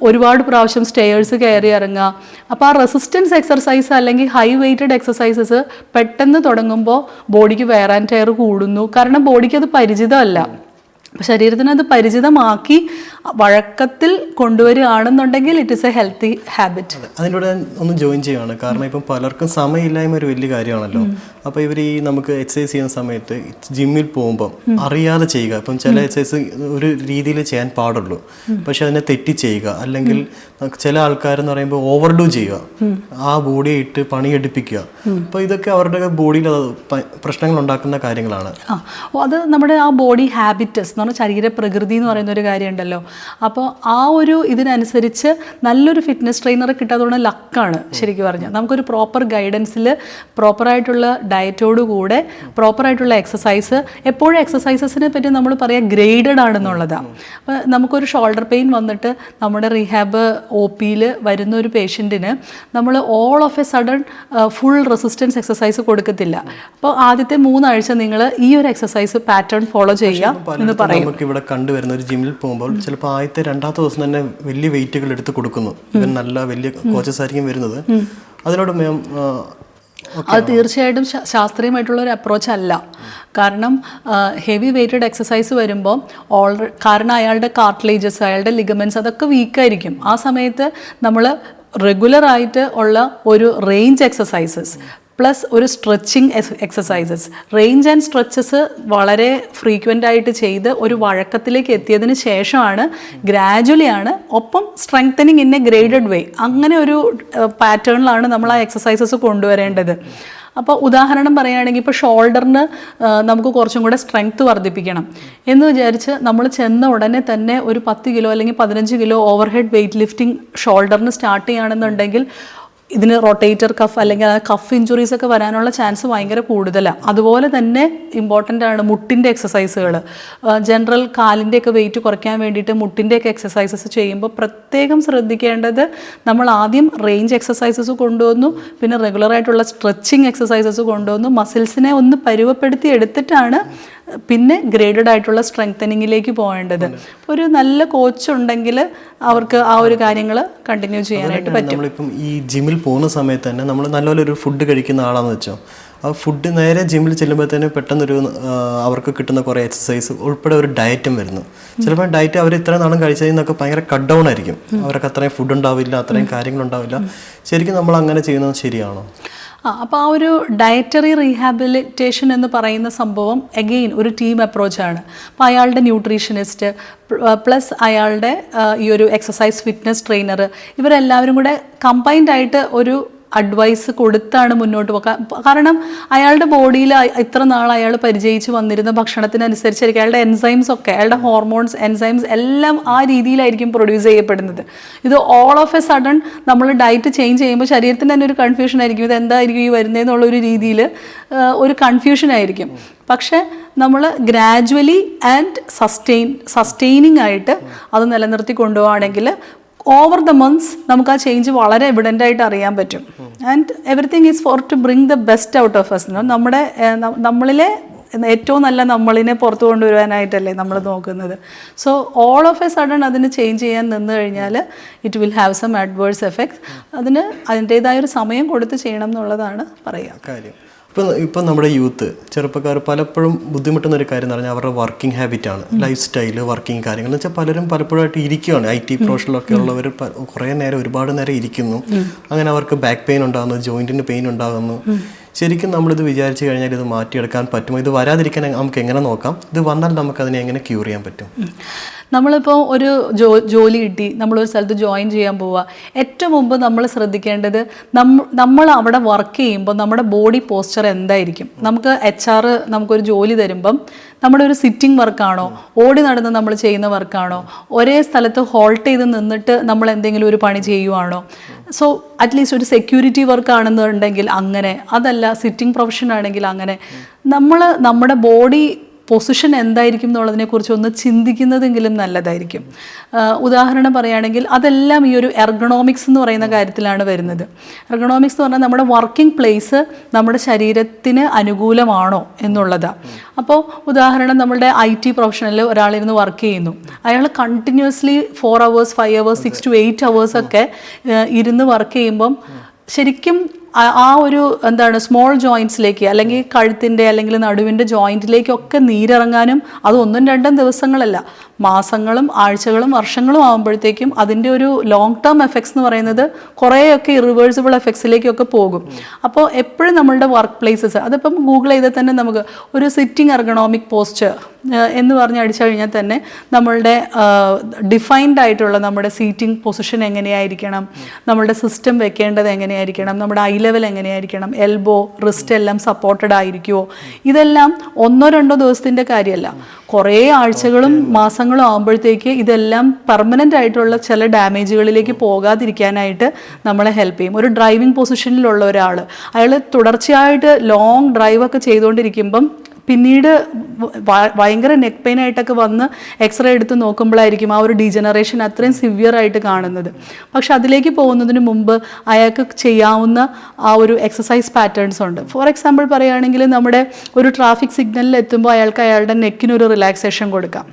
ഒരുപാട് പ്രാവശ്യം സ്റ്റെയേഴ്സ് കയറി ഇറങ്ങുക. അപ്പോൾ ആ റെസിസ്റ്റൻസ് എക്സർസൈസ് അല്ലെങ്കിൽ ഹൈ വെയ്റ്റഡ് എക്സസൈസസ് പെട്ടെന്ന് തുടങ്ങുമ്പോൾ ബോഡിക്ക് വെയർ ആൻഡ് ടയർ കൂടുന്നു. കാരണം ബോഡിക്ക് അത് പരിചിതമല്ല. അപ്പോൾ ശരീരത്തിന് അത് പരിചിതമാക്കി വഴക്കത്തിൽ കൊണ്ടുവരികയാണെന്നുണ്ടെങ്കിൽ it is a healthy habit. അതിനോട് ഒന്ന് ജോയിൻ ചെയ്യുകയാണ്. കാരണം ഇപ്പം പലർക്കും സമയമില്ലായ്മ ഒരു വലിയ കാര്യമാണല്ലോ. അപ്പോൾ ഇവർ ഈ നമുക്ക് എക്സസൈസ് ചെയ്യുന്ന സമയത്ത് ജിമ്മിൽ പോകുമ്പം അറിയാതെ ചെയ്യുക. ഇപ്പം ചില എക്സസൈസ് ഒരു രീതിയിൽ ചെയ്യാൻ പാടുള്ളൂ, പക്ഷെ അതിനെ തെറ്റി ചെയ്യുക. അല്ലെങ്കിൽ ചില ആൾക്കാരെന്ന് പറയുമ്പോൾ ഓവർഡു ചെയ്യുക, ആ ബോഡിയെ ഇട്ട് പണിയെടുപ്പിക്കുക. അപ്പോൾ ഇതൊക്കെ അവരുടെ ബോഡിയിൽ പ്രശ്നങ്ങൾ ഉണ്ടാക്കുന്ന കാര്യങ്ങളാണ്. അത് നമ്മുടെ ആ ബോഡി ഹാബിറ്റസ്, പറഞ്ഞാൽ ശരീരപ്രകൃതി എന്ന് പറയുന്ന ഒരു കാര്യമുണ്ടല്ലോ. അപ്പോൾ ആ ഒരു ഇതിനനുസരിച്ച് നല്ലൊരു ഫിറ്റ്നസ് ട്രെയിനറെ കിട്ടാത്തതുകൊണ്ട് ലക്കാണ് ശരിക്കും പറഞ്ഞാൽ. നമുക്കൊരു പ്രോപ്പർ ഗൈഡൻസിൽ പ്രോപ്പറായിട്ടുള്ള ഡയറ്റോടുകൂടെ പ്രോപ്പറായിട്ടുള്ള എക്സസൈസ്, എപ്പോഴും എക്സസൈസസിനെ പറ്റി നമ്മൾ പറയുക ഗ്രേഡഡ് ആണെന്നുള്ളതാണ്. അപ്പോൾ നമുക്കൊരു ഷോൾഡർ പെയിൻ വന്നിട്ട് നമ്മുടെ റീഹാബ് OPയിൽ വരുന്ന ഒരു പേഷ്യൻറ്റിന് നമ്മൾ all of a sudden full resistance exercise കൊടുക്കത്തില്ല. അപ്പോൾ ആദ്യത്തെ 3 ആഴ്ച നിങ്ങൾ ഈ ഒരു എക്സസൈസ് പാറ്റേൺ ഫോളോ ചെയ്യുക എന്ന് പറയും. നമുക്ക് ഇവിടെ കണ്ടുവരുന്ന ഒരു ജിമ്മിൽ പോകുമ്പോൾ ചിലപ്പോൾ ആദ്യത്തെ 2ാമത്തെ ദിവസം തന്നെ വലിയ വെയിറ്റുകൾ എടുത്ത് കൊടുക്കുന്നു. ഇവൻ നല്ല വലിയ കോച്ചസ് ആയിരിക്കും വരുന്നത്. അതിനോട് മാം അത് തീർച്ചയായിട്ടും ശാസ്ത്രീയമായിട്ടുള്ള ഒരു അപ്രോച്ച് അല്ല. കാരണം ഹെവി വെയ്റ്റഡ് എക്സസൈസ് വരുമ്പോൾ കാരണം അയാളുടെ കാർട്ടിലേജസ്, അയാളുടെ ലിഗമെൻറ്റ്സ് അതൊക്കെ വീക്കായിരിക്കും. ആ സമയത്ത് നമ്മൾ റെഗുലറായിട്ട് ഉള്ള ഒരു റേഞ്ച് എക്സസൈസസ് പ്ലസ് ഒരു stretching exercises, range and stretches വളരെ ഫ്രീക്വൻ്റ് ആയിട്ട് ചെയ്ത് ഒരു വഴക്കത്തിലേക്ക് എത്തിയതിന് ശേഷമാണ് ഗ്രാജുവലിയാണ് ഒപ്പം സ്ട്രെങ്തനിങ് ഇൻ എ ഗ്രേഡഡ് വേ, അങ്ങനെ ഒരു പാറ്റേണിലാണ് നമ്മൾ ആ എക്സസൈസസ് കൊണ്ടുവരേണ്ടത്. അപ്പോൾ ഉദാഹരണം പറയുകയാണെങ്കിൽ ഇപ്പോൾ ഷോൾഡറിന് നമുക്ക് കുറച്ചും കൂടെ സ്ട്രെങ്ത് വർദ്ധിപ്പിക്കണം എന്ന് വിചാരിച്ച് നമ്മൾ ചെന്ന ഉടനെ തന്നെ ഒരു 10 കിലോ അല്ലെങ്കിൽ 15 കിലോ ഓവർഹെഡ് വെയ്റ്റ് ലിഫ്റ്റിംഗ് ഷോൾഡറിന് സ്റ്റാർട്ട് ചെയ്യുകയാണെന്നുണ്ടെങ്കിൽ ഇതിന് റൊട്ടേറ്റർ കഫ് അല്ലെങ്കിൽ കഫ് ഇഞ്ചുറീസ് ഒക്കെ വരാനുള്ള ചാൻസ് ഭയങ്കര കൂടുതലാണ്. അതുപോലെ തന്നെ ഇമ്പോർട്ടൻ്റ് ആണ് മുട്ടിൻ്റെ എക്സസൈസുകൾ. ജനറൽ കാലിൻ്റെയൊക്കെ വെയിറ്റ് കുറയ്ക്കാൻ വേണ്ടിയിട്ട് മുട്ടിൻ്റെയൊക്കെ എക്സസൈസസ് ചെയ്യുമ്പോൾ പ്രത്യേകം ശ്രദ്ധിക്കേണ്ടത്, നമ്മൾ ആദ്യം റേഞ്ച് എക്സസൈസസ് കൊണ്ടുവന്നു, പിന്നെ റെഗുലറായിട്ടുള്ള സ്ട്രെച്ചിങ് എക്സസൈസസ് കൊണ്ടുവന്നു, മസിൽസിനെ ഒന്ന് പരുവപ്പെടുത്തി എടുത്തിട്ടാണ് പിന്നെ ഗ്രേഡഡ് ആയിട്ടുള്ള സ്ട്രെങ്തനിങ്ങിലേക്ക് പോകേണ്ടത്. ഒരു നല്ല കോച്ച് ഉണ്ടെങ്കിൽ അവർക്ക് ആ ഒരു കാര്യങ്ങൾ കണ്ടിന്യൂ ചെയ്യാനായിട്ട് പറ്റും. നമ്മളിപ്പം ഈ ജിമ്മിൽ പോകുന്ന സമയത്ത് തന്നെ നമ്മൾ നല്ലപോലെ ഒരു ഫുഡ് കഴിക്കുന്ന ആളാണെന്ന് വെച്ചോ, ആ ഫുഡ് നേരെ ജിമ്മിൽ ചെല്ലുമ്പോഴത്തേനും പെട്ടെന്നൊരു അവർക്ക് കിട്ടുന്ന കുറേ എക്സസൈസ് ഉൾപ്പെടെ ഒരു ഡയറ്റും വരുന്നു. ചിലപ്പോൾ ഡയറ്റ് അവർ ഇത്ര നാളും കഴിച്ചതിന്നൊക്കെ ഭയങ്കര കട്ട് ഡൗൺ ആയിരിക്കും. അവർക്ക് അത്രയും ഫുഡ് ഉണ്ടാവില്ല, അത്രയും കാര്യങ്ങളുണ്ടാവില്ല. ശരിക്കും നമ്മൾ അങ്ങനെ ചെയ്യുന്നത് ശരിയാണോ? അപ്പോൾ ആ ഒരു ഡയറ്ററി റീഹാബിലിറ്റേഷൻ എന്ന് പറയുന്ന സംഭവം എഗെയിൻ ഒരു ടീം അപ്രോച്ചാണ്. അപ്പോൾ അയാളുടെ ന്യൂട്രീഷനിസ്റ്റ് പ്ലസ് അയാളുടെ ഈ ഒരു എക്സസൈസ് ഫിറ്റ്നസ് ട്രെയിനർ, ഇവരെല്ലാവരും കൂടെ കമ്പൈൻഡ് ആയിട്ട് ഒരു അഡ്വൈസ് കൊടുത്താണ് മുന്നോട്ട് പോകാൻ. കാരണം അയാളുടെ ബോഡിയിൽ ഇത്ര നാൾ അയാൾ പരിചയിച്ച് വന്നിരുന്ന ഭക്ഷണത്തിനനുസരിച്ചായിരിക്കും അയാളുടെ എൻസൈംസ് ഒക്കെ, അയാളുടെ ഹോർമോൺസ്, എൻസൈംസ് എല്ലാം ആ രീതിയിലായിരിക്കും പ്രൊഡ്യൂസ് ചെയ്യപ്പെടുന്നത്. ഇത് ഓൾ ഓഫ് എ സഡൻ നമ്മൾ ഡയറ്റ് ചേഞ്ച് ചെയ്യുമ്പോൾ ശരീരത്തിന് തന്നെ ഒരു കൺഫ്യൂഷൻ ആയിരിക്കും, ഇത് എന്തായിരിക്കും ഈ വരുന്നതെന്നുള്ളൊരു രീതിയിൽ ഒരു കൺഫ്യൂഷൻ ആയിരിക്കും. പക്ഷേ നമ്മൾ ഗ്രാജുവലി ആൻഡ് സസ്റ്റെയിനിങ് ആയിട്ട് അത് നിലനിർത്തി കൊണ്ടുപോവുകയാണെങ്കിൽ ഓവർ ദ മന്ത്സ് നമുക്ക് ആ ചേഞ്ച് വളരെ എവിഡൻ്റ് ആയിട്ട് അറിയാൻ പറ്റും. And everything is for to bring the best out of us. നമ്മളിലെ ഏറ്റവും നല്ല നമ്മളിനെ പുറത്തു കൊണ്ടുവരാനായിട്ടല്ലേ നമ്മൾ നോക്കുന്നത്. So all of a sudden അതിന് ചേഞ്ച് ചെയ്യാൻ നിന്ന് കഴിഞ്ഞാൽ it will have some adverse effects. അതിന് അതിൻ്റേതായൊരു സമയം കൊടുത്ത് ചെയ്യണം എന്നുള്ളതാണ് പറയുക കാര്യം. ഇപ്പം നമ്മുടെ യൂത്ത് ചെറുപ്പക്കാർ പലപ്പോഴും ബുദ്ധിമുട്ടുന്ന ഒരു കാര്യം എന്ന് പറഞ്ഞാൽ അവരുടെ വർക്കിംഗ് ഹാബിറ്റാണ്, ലൈഫ് സ്റ്റൈല്, വർക്കിംഗ് കാര്യങ്ങൾ എന്ന് വെച്ചാൽ പലരും പലപ്പോഴായിട്ട് ഇരിക്കുകയാണ്. IT പ്രൊഫഷനിലൊക്കെ ഉള്ളവർ കുറേ നേരം, ഒരുപാട് നേരം ഇരിക്കുന്നു. അങ്ങനെ അവർക്ക് ബാക്ക് പെയിൻ ഉണ്ടാകുന്നു, ജോയിൻറ്റിന് പെയിൻ ഉണ്ടാകുന്നു. ശരിക്കും നമ്മളിത് വിചാരിച്ചു കഴിഞ്ഞാൽ ഇത് മാറ്റിയെടുക്കാൻ പറ്റുമോ? ഇത് വരാതിരിക്കാൻ നമുക്ക് എങ്ങനെ നോക്കാം? ഇത് വന്നാൽ നമുക്ക് അതിനെ എങ്ങനെ ക്യൂർ ചെയ്യാൻ പറ്റും? നമ്മളിപ്പോൾ ഒരു ജോലി കിട്ടി, നമ്മളൊരു സ്ഥലത്ത് ജോയിൻ ചെയ്യാൻ പോവുക, ഏറ്റവും മുമ്പ് നമ്മൾ ശ്രദ്ധിക്കേണ്ടത് നമ്മൾ അവിടെ വർക്ക് ചെയ്യുമ്പോൾ നമ്മുടെ ബോഡി പോസ്ചർ എന്തായിരിക്കും. നമുക്ക് HR നമുക്കൊരു ജോലി തരുമ്പം നമ്മുടെ ഒരു സിറ്റിംഗ് വർക്കാണോ, ഓടി നടന്ന് നമ്മൾ ചെയ്യുന്ന വർക്കാണോ, ഒരേ സ്ഥലത്ത് ഹോൾട്ട് ചെയ്ത് നിന്നിട്ട് നമ്മൾ എന്തെങ്കിലും ഒരു പണി ചെയ്യുവാണോ? സോ അറ്റ്ലീസ്റ്റ് ഒരു സെക്യൂരിറ്റി വർക്ക് ആണെന്നുണ്ടെങ്കിൽ അങ്ങനെ, അതല്ല സിറ്റിംഗ് പ്രൊഫഷൻ ആണെങ്കിൽ അങ്ങനെ. നമ്മുടെ ബോഡി പൊസിഷൻ എന്തായിരിക്കും എന്നുള്ളതിനെക്കുറിച്ച് ഒന്ന് ചിന്തിക്കുന്നതെങ്കിലും നല്ലതായിരിക്കും. ഉദാഹരണം പറയുകയാണെങ്കിൽ അതെല്ലാം ഈ ഒരു എർഗണോമിക്സ് എന്ന് പറയുന്ന കാര്യത്തിലാണ് വരുന്നത്. എർഗണോമിക്സ് എന്ന് പറഞ്ഞാൽ നമ്മുടെ വർക്കിംഗ് പ്ലേസ് നമ്മുടെ ശരീരത്തിന് അനുകൂലമാണോ എന്നുള്ളതാണ്. അപ്പോൾ ഉദാഹരണം നമ്മളുടെ IT പ്രൊഫഷനിൽ ഒരാളിരുന്ന് വർക്ക് ചെയ്യുന്നു, അയാൾ continuously 4 hours 5 hours 6 to 8 hours ഒക്കെ ഇരുന്ന് വർക്ക് ചെയ്യുമ്പം ശരിക്കും ആ ഒരു എന്താണ് സ്മോൾ ജോയിൻറ്റ്സിലേക്ക് അല്ലെങ്കിൽ കഴുത്തിൻ്റെ അല്ലെങ്കിൽ നടുവിൻ്റെ ജോയിൻറ്റിലേക്കൊക്കെ നീരിറങ്ങാനും അത് 1-2 ദിവസങ്ങളല്ല, മാസങ്ങളും ആഴ്ചകളും വർഷങ്ങളും ആകുമ്പോഴത്തേക്കും അതിൻ്റെ ഒരു ലോങ് ടേം എഫക്ട്സ് എന്ന് പറയുന്നത് കുറേയൊക്കെ ഇറിവേഴ്സിബിൾ എഫക്ട്സിലേക്കൊക്കെ പോകും. അപ്പോൾ എപ്പോഴും നമ്മളുടെ വർക്ക് പ്ലേസസ്, അതിപ്പം ഗൂഗിൾ ചെയ്താൽ തന്നെ നമുക്ക് ഒരു സിറ്റിംഗ് എർഗണോമിക് പോസ്ചർ എന്ന് പറഞ്ഞ് അടിച്ചു കഴിഞ്ഞാൽ തന്നെ നമ്മളുടെ ഡിഫൈൻഡ് ആയിട്ടുള്ള നമ്മുടെ സീറ്റിംഗ് പൊസിഷൻ എങ്ങനെയായിരിക്കണം, നമ്മളുടെ സിസ്റ്റം വെക്കേണ്ടത് എങ്ങനെയായിരിക്കണം, നമ്മുടെ ഐ ലെവൽ എങ്ങനെയായിരിക്കണം, എൽബോ റിസ്റ്റ് എല്ലാം സപ്പോർട്ടഡ് ആയിരിക്കുമോ, ഇതെല്ലാം 1-2 ദിവസത്തിൻ്റെ കാര്യമല്ല, കുറേ ആഴ്ചകളും മാസങ്ങളും ആകുമ്പോഴത്തേക്ക് ഇതെല്ലാം പെർമനൻ്റ് ആയിട്ടുള്ള ചില ഡാമേജുകളിലേക്ക് പോകാതിരിക്കാനായിട്ട് നമ്മളെ ഹെൽപ്പ് ചെയ്യും. ഒരു ഡ്രൈവിംഗ് പൊസിഷനിലുള്ള ഒരാൾ, അയാൾ തുടർച്ചയായിട്ട് ലോങ് ഡ്രൈവൊക്കെ ചെയ്തുകൊണ്ടിരിക്കുമ്പം പിന്നീട് ഭയങ്കര നെക്ക് പെയിൻ ആയിട്ടൊക്കെ വന്ന് എക്സ്റേ എടുത്ത് നോക്കുമ്പോഴായിരിക്കും ആ ഒരു ഡീജനറേഷൻ അത്രയും സിവിയർ ആയിട്ട് കാണുന്നത്. പക്ഷെ അതിലേക്ക് പോകുന്നതിന് മുമ്പ് അയാൾക്ക് ചെയ്യാവുന്ന ആ ഒരു എക്സസൈസ് പാറ്റേൺസ് ഉണ്ട്. ഫോർ എക്സാമ്പിൾ പറയുകയാണെങ്കിൽ നമ്മുടെ ഒരു ട്രാഫിക് സിഗ്നലിൽ എത്തുമ്പോൾ അയാൾക്ക് അയാളുടെ നെക്കിനൊരു റിലാക്സേഷൻ കൊടുക്കാം.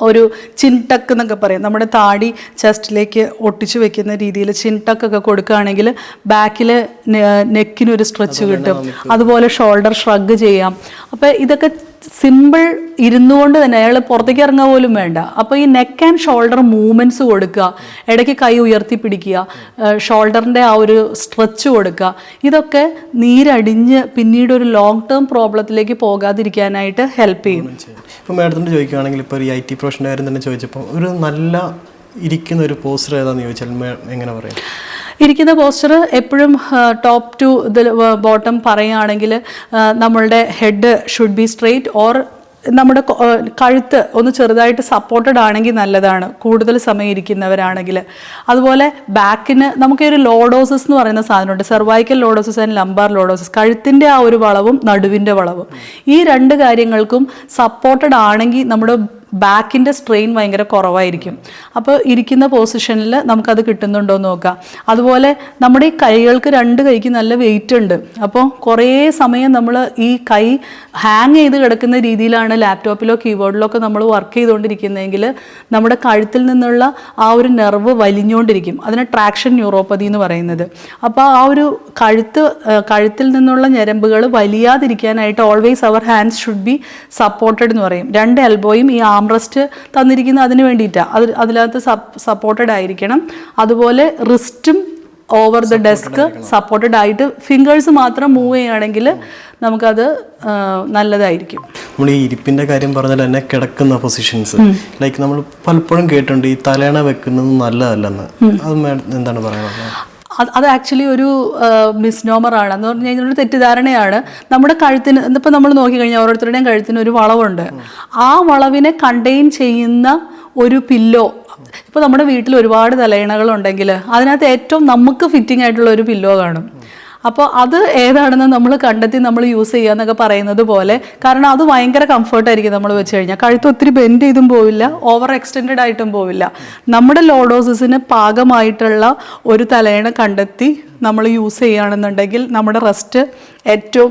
ഒരു ചിൻ ടക്ക് എന്നൊക്കെ പറയും, നമ്മുടെ താടി ചെസ്റ്റിലേക്ക് ഒട്ടിച്ചു വെക്കുന്ന രീതിയിൽ ചിൻ ടക്കൊക്കെ കൊടുക്കുകയാണെങ്കിൽ ബാക്കിൽ നെക്കിനൊരു സ്ട്രെച്ച് കിട്ടും. അതുപോലെ ഷോൾഡർ ഷ്രഗ് ചെയ്യാം. അപ്പോൾ ഇതൊക്കെ സിമ്പിൾ ഇരുന്നുകൊണ്ട് തന്നെ അയാൾ പുറത്തേക്ക് ഇറങ്ങുക പോലും വേണ്ട. അപ്പോൾ ഈ നെക്ക് ആൻഡ് ഷോൾഡർ മൂവ്മെൻറ്റ്സ് കൊടുക്കുക, ഇടയ്ക്ക് കൈ ഉയർത്തി പിടിക്കുക, ഷോൾഡറിൻ്റെ ആ ഒരു സ്ട്രെച്ച് കൊടുക്കുക, ഇതൊക്കെ നീരടിഞ്ഞ് പിന്നീട് ഒരു ലോങ് ടേം പ്രോബ്ലത്തിലേക്ക് പോകാതിരിക്കാനായിട്ട് ഹെൽപ്പ് ചെയ്യും. ഇപ്പോൾ മാഡത്തിനോട് ചോദിക്കുകയാണെങ്കിൽ ഇപ്പോൾ ഈ IT പ്രൊഫഷൻ്റെ കാര്യം തന്നെ ചോദിച്ചപ്പോൾ ഒരു നല്ല ഇരിക്കുന്ന ഒരു പോസ്റ്റർ ഏതാണെന്ന് ചോദിച്ചാൽ എങ്ങനെ പറയും? ഇരിക്കുന്ന പോസ്റ്റർ എപ്പോഴും ടോപ്പ് ടു ഇതിൽ ബോട്ടം പറയുകയാണെങ്കിൽ നമ്മളുടെ head should be straight, or നമ്മുടെ കഴുത്ത് ഒന്ന് ചെറുതായിട്ട് സപ്പോർട്ടഡ് ആണെങ്കിൽ നല്ലതാണ് കൂടുതൽ സമയം ഇരിക്കുന്നവരാണെങ്കിൽ. അതുപോലെ ബാക്കിന് നമുക്ക് ഒരു ലോഡോസിസ് എന്ന് പറയുന്ന സാധനമുണ്ട്, cervical lordosis and lumbar lordosis, കഴുത്തിൻ്റെ ആ ഒരു വളവും നടുവിൻ്റെ വളവും. ഈ 2 കാര്യങ്ങൾക്കും സപ്പോർട്ടഡ് ആണെങ്കിൽ നമ്മുടെ ബാക്കിൻ്റെ സ്ട്രെയിൻ ഭയങ്കര കുറവായിരിക്കും. അപ്പോൾ ഇരിക്കുന്ന പൊസിഷനിൽ നമുക്കത് കിട്ടുന്നുണ്ടോ എന്ന് നോക്കാം. അതുപോലെ നമ്മുടെ ഈ കൈകൾക്ക് 2 കൈക്ക് നല്ല വെയിറ്റ് ഉണ്ട്. അപ്പോൾ കുറേ സമയം നമ്മൾ ഈ കൈ ഹാങ് ചെയ്ത് കിടക്കുന്ന രീതിയിലാണ് ലാപ്ടോപ്പിലോ കീബോർഡിലോ ഒക്കെ നമ്മൾ വർക്ക് ചെയ്തുകൊണ്ടിരിക്കുന്നതെങ്കിൽ നമ്മുടെ കഴുത്തിൽ നിന്നുള്ള ആ ഒരു നെർവ് വലിഞ്ഞുകൊണ്ടിരിക്കും. അതിന് ട്രാക്ഷൻ ന്യൂറോപ്പതി എന്ന് പറയുന്നത്. അപ്പോൾ ആ ഒരു കഴുത്തിൽ നിന്നുള്ള ഞരമ്പുകൾ വലിയാതിരിക്കാനായിട്ട് ഓൾവേസ് അവർ ഹാൻഡ്സ് ഷുഡ് ബി സപ്പോർട്ടഡ് എന്ന് പറയും. 2 എൽബോയും ഈ ആംറസ്റ്റ് തന്നിരിക്കുന്ന അതിന് വേണ്ടിയിട്ടാണ്, അതിനകത്ത് സപ്പോർട്ടഡ് ആയിരിക്കണം. അതുപോലെ റിസ്റ്റും ഓവർ ദ ഡെസ്ക് സപ്പോർട്ടഡ് ആയിട്ട് ഫിംഗേഴ്സ് മാത്രം മൂവ് ചെയ്യുകയാണെങ്കിൽ നമുക്കത് നല്ലതായിരിക്കും. നമ്മൾ ഈ ഇരിപ്പിന്റെ കാര്യം പറഞ്ഞാൽ തന്നെ കിടക്കുന്ന പൊസിഷൻസ് ലൈക്ക് നമ്മൾ പലപ്പോഴും കേട്ടിട്ടുണ്ട് ഈ തലേണ വെക്കുന്നത് നല്ലതല്ലെന്ന്. അത് എന്താണ് പറയുന്നത്? അത് ആക്ച്വലി ഒരു മിസ്നോമറാണ് എന്ന് പറഞ്ഞു കഴിഞ്ഞാൽ ഒരു തെറ്റിദ്ധാരണയാണ്. നമ്മുടെ കഴുത്തിന് ഇന്നിപ്പോൾ നമ്മൾ നോക്കിക്കഴിഞ്ഞാൽ ഓരോരുത്തരുടെയും കഴുത്തിന് ഒരു വളവുണ്ട്. ആ വളവിനെ കണ്ടെയ്ൻ ചെയ്യുന്ന ഒരു പില്ലോ, ഇപ്പോൾ നമ്മുടെ വീട്ടിൽ ഒരുപാട് തലയിണകളുണ്ടെങ്കിൽ അതിനകത്ത് ഏറ്റവും നമുക്ക് ഫിറ്റിംഗ് ആയിട്ടുള്ള ഒരു പില്ലോ കാണും. അപ്പോൾ അത് ഏതാണെന്ന് നമ്മൾ കണ്ടെത്തി നമ്മൾ യൂസ് ചെയ്യുക എന്നൊക്കെ പറയുന്നത് പോലെ, കാരണം അത് ഭയങ്കര കംഫർട്ടായിരിക്കും നമ്മൾ വെച്ച് കഴിഞ്ഞാൽ. കഴുത്ത് ഒത്തിരി ബെൻഡ് ചെയ്തും പോവില്ല, ഓവർ എക്സ്റ്റെൻഡഡ് ആയിട്ടും പോവില്ല. നമ്മുടെ ലോഡോസിന് പാകമായിട്ടുള്ള ഒരു തലയിണ കണ്ടെത്തി നമ്മൾ യൂസ് ചെയ്യുകയാണെന്നുണ്ടെങ്കിൽ നമ്മുടെ റെസ്റ്റ് ഏറ്റവും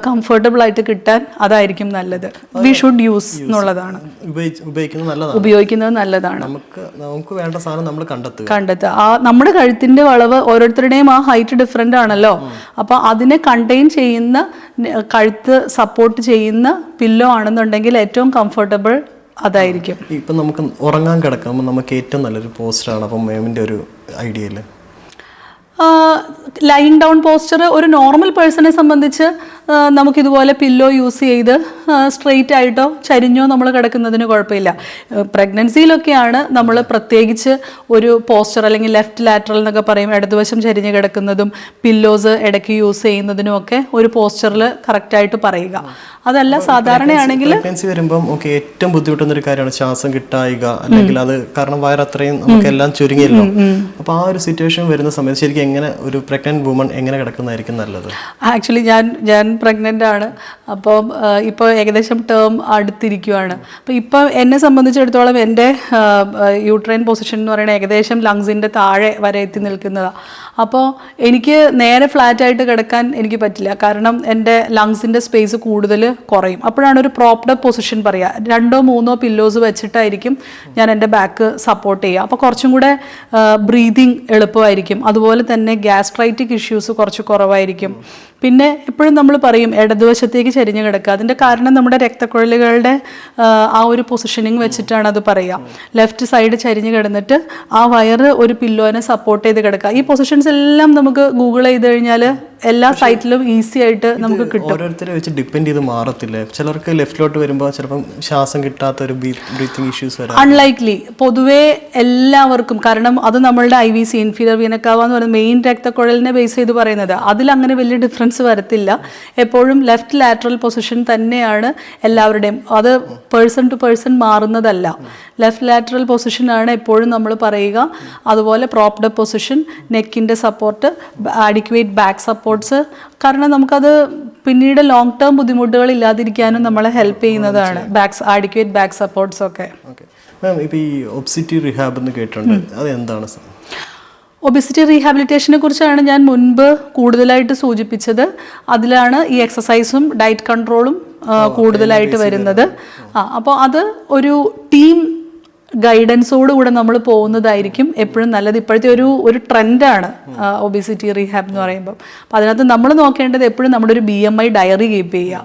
കംഫർട്ടബിൾ ആയിട്ട് കിട്ടാൻ അതായിരിക്കും നല്ലത്. വി ഷുഡ് യൂസ് എന്നുള്ളതാണ്. ഉപയോഗിക്കുന്നത് നല്ലതാണ്. നമുക്ക് വേണ്ട സാധനം നമ്മൾ കണ്ടെത്തുക. ആ നമ്മുടെ കഴുത്തിന്റെ വളവ് ഓരോരുത്തരുടെയും ആ ഹൈറ്റ് ഡിഫറെന്റ് ആണല്ലോ. അപ്പൊ അതിനെ കണ്ടെയ്ൻ ചെയ്യുന്ന കഴുത്ത് സപ്പോർട്ട് ചെയ്യുന്ന പില്ലോ ആണെന്നുണ്ടെങ്കിൽ ഏറ്റവും കംഫർട്ടബിൾ അതായിരിക്കും. ഇപ്പം നമുക്ക് ഉറങ്ങാൻ കിടക്കുമ്പോൾ നമുക്ക് ഏറ്റവും നല്ലൊരു പോസ്റ്ററാണ് അപ്പം മാമിൻ്റെ ഒരു ഐഡിയയിൽ ലൈങ് ഡൗൺ പോസ്റ്റർ. ഒരു നോർമൽ പേഴ്സണെ സംബന്ധിച്ച് നമുക്കിതുപോലെ പില്ലോ യൂസ് ചെയ്ത് സ്ട്രെയിറ്റ് ആയിട്ടോ ചരിഞ്ഞോ നമ്മൾ കിടക്കുന്നതിന് കുഴപ്പമില്ല. പ്രഗ്നൻസിയിലൊക്കെയാണ് നമ്മൾ പ്രത്യേകിച്ച് ഒരു പോസ്റ്റർ അല്ലെങ്കിൽ ലെഫ്റ്റ് ലാറ്ററൽ എന്നൊക്കെ പറയും, ഇടതുവശം ചരിഞ്ഞ് കിടക്കുന്നതും പില്ലോസ് ഇടയ്ക്ക് യൂസ് ചെയ്യുന്നതിനും ഒക്കെ ഒരു പോസ്റ്ററിൽ കറക്റ്റായിട്ട് പറയുക. അതല്ല സാധാരണയാണെങ്കിൽ പ്രഗ്നൻസി വരുമ്പം ഏറ്റവും ബുദ്ധിമുട്ടുന്ന ഒരു കാര്യമാണ് ശ്വാസം കിട്ടായിക, അല്ലെങ്കിൽ അത് കാരണം വയറത്രയും നമുക്കെല്ലാം ചുരുങ്ങിയല്ലോ. അപ്പോൾ ആ ഒരു സിറ്റുവേഷൻ വരുന്ന സമയത്ത് ശരിക്കും എങ്ങനെ ഒരു പ്രഗ്നന്റ് വുമൺ എങ്ങനെ കിടക്കുന്നതായിരിക്കും നല്ലത്? ആക്ച്വലി ഞാൻ പ്രഗ്നൻ്റ് ആണ്. അപ്പോൾ ഇപ്പോൾ ഏകദേശം ടേം അടുത്തിരിക്കുകയാണ്. അപ്പോൾ ഇപ്പോൾ എന്നെ സംബന്ധിച്ചിടത്തോളം എൻ്റെ യൂട്രൈൻ പൊസിഷൻ എന്ന് പറയുന്നത് ഏകദേശം ലങ്സിൻ്റെ താഴെ വരെ എത്തി നിൽക്കുന്നതാണ്. അപ്പോൾ എനിക്ക് നേരെ ഫ്ലാറ്റായിട്ട് കിടക്കാൻ എനിക്ക് പറ്റില്ല, കാരണം എൻ്റെ ലങ്സിൻ്റെ സ്പേസ് കൂടുതൽ കുറയും. അപ്പോഴാണ് ഒരു പ്രോപ്ഡ് പൊസിഷൻ പറയുക. 2-3 പില്ലോസ് വെച്ചിട്ടായിരിക്കും ഞാൻ എൻ്റെ ബാക്ക് സപ്പോർട്ട് ചെയ്യുക. അപ്പോൾ കുറച്ചും കൂടെ ബ്രീതിങ് എളുപ്പമായിരിക്കും. അതുപോലെ തന്നെ ഗ്യാസ്ട്രൈറ്റിക് ഇഷ്യൂസ് കുറച്ച് കുറവായിരിക്കും. പിന്നെ എപ്പോഴും നമ്മൾ പറയും ഇടതുവശത്തേക്ക് ചരിഞ്ഞ് കിടക്കുക. അതിൻ്റെ കാരണം നമ്മുടെ രക്തക്കുഴലുകളുടെ ആ ഒരു പൊസിഷനിങ് വെച്ചിട്ടാണ് അത് പറയുക. ലെഫ്റ്റ് സൈഡ് ചരിഞ്ഞ് കിടന്നിട്ട് ആ വയറ് ഒരു പില്ലോനെ സപ്പോർട്ട് ചെയ്ത് കിടക്കുക. ഈ പൊസിഷൻസ് എല്ലാം നമുക്ക് ഗൂഗിൾ ചെയ്ത് കഴിഞ്ഞാൽ എല്ലാ സൈറ്റിലും ഈസി ആയിട്ട് നമുക്ക് കിട്ടും. ഓരോരുത്തരെ വെച്ച് ഡിപ്പെൻഡ് ചെയ്ത് മാറത്തില്ലേ? ചിലർക്ക് ലെഫ്റ്റിലോട്ട് വരുമ്പോൾ ചിലപ്പം ശ്വാസം കിട്ടാത്ത ഒരു ബ്രീത്തിങ് ഇഷ്യൂസ് വരാം. അൺലൈക്ലി പൊതുവേ എല്ലാവർക്കും, കാരണം അത് നമ്മളുടെ IVC ഇൻഫീരിയർ വീന കാവ എന്ന് പറയുന്നത് മെയിൻ രക്തക്കുഴലിനെ ബേസ് ചെയ്ത് പറയുന്നത്, അതിൽ അങ്ങനെ വലിയ ഡിഫറൻസ് വരത്തില്ല. എപ്പോഴും ലെഫ്റ്റ് ലാറ്ററൽ പൊസിഷൻ തന്നെയാണ് എല്ലാവരുടെയും, അത് പേഴ്സൺ ടു പേഴ്സൺ മാറുന്നതല്ല. ലെഫ്റ്റ് ലാറ്ററൽ പൊസിഷനാണ് എപ്പോഴും നമ്മൾ പറയുക. അതുപോലെ പ്രോപ്ഡ് പൊസിഷൻ, നെക്കിൻ്റെ സപ്പോർട്ട്, അഡിക്വേറ്റ് ബാക്ക് സപ്പോർട്ട്സ്, കാരണം നമുക്കത് പിന്നീട് ലോങ് ടേം ബുദ്ധിമുട്ടുകൾ ഇല്ലാതിരിക്കാനും നമ്മളെ ഹെൽപ്പ് ചെയ്യുന്നതാണ് അഡിക്വേറ്റ് ബാക്ക് സപ്പോർട്ട്സ് ഒക്കെ. മാം, ഇപ്പോൾ ഈ ഒബിസിറ്റി റിഹാബ് എന്ന് കേട്ടിട്ടുണ്ട്, അത് എന്താണ്? ഒബിസിറ്റി റീഹാബിലിറ്റേഷനെ കുറിച്ചാണ് ഞാൻ മുൻപ് കൂടുതലായിട്ട് സൂചിപ്പിച്ചത്. അതിലാണ് ഈ എക്സസൈസും ഡയറ്റ് കൺട്രോളും കൂടുതലായിട്ട് വരുന്നത്. അപ്പോൾ അത് ഒരു ടീം ഗൈഡൻസോടുകൂടെ നമ്മൾ പോകുന്നതായിരിക്കും എപ്പോഴും നല്ലത്. ഇപ്പോഴത്തെ ഒരു ട്രെൻഡാണ് ഒബിസിറ്റി റീഹാബ് എന്ന് പറയുമ്പോൾ. അപ്പോൾ അതിനകത്ത് നമ്മൾ നോക്കേണ്ടത് എപ്പോഴും നമ്മുടെ ഒരു BMI ഡയറി കീപ്പ് ചെയ്യുക.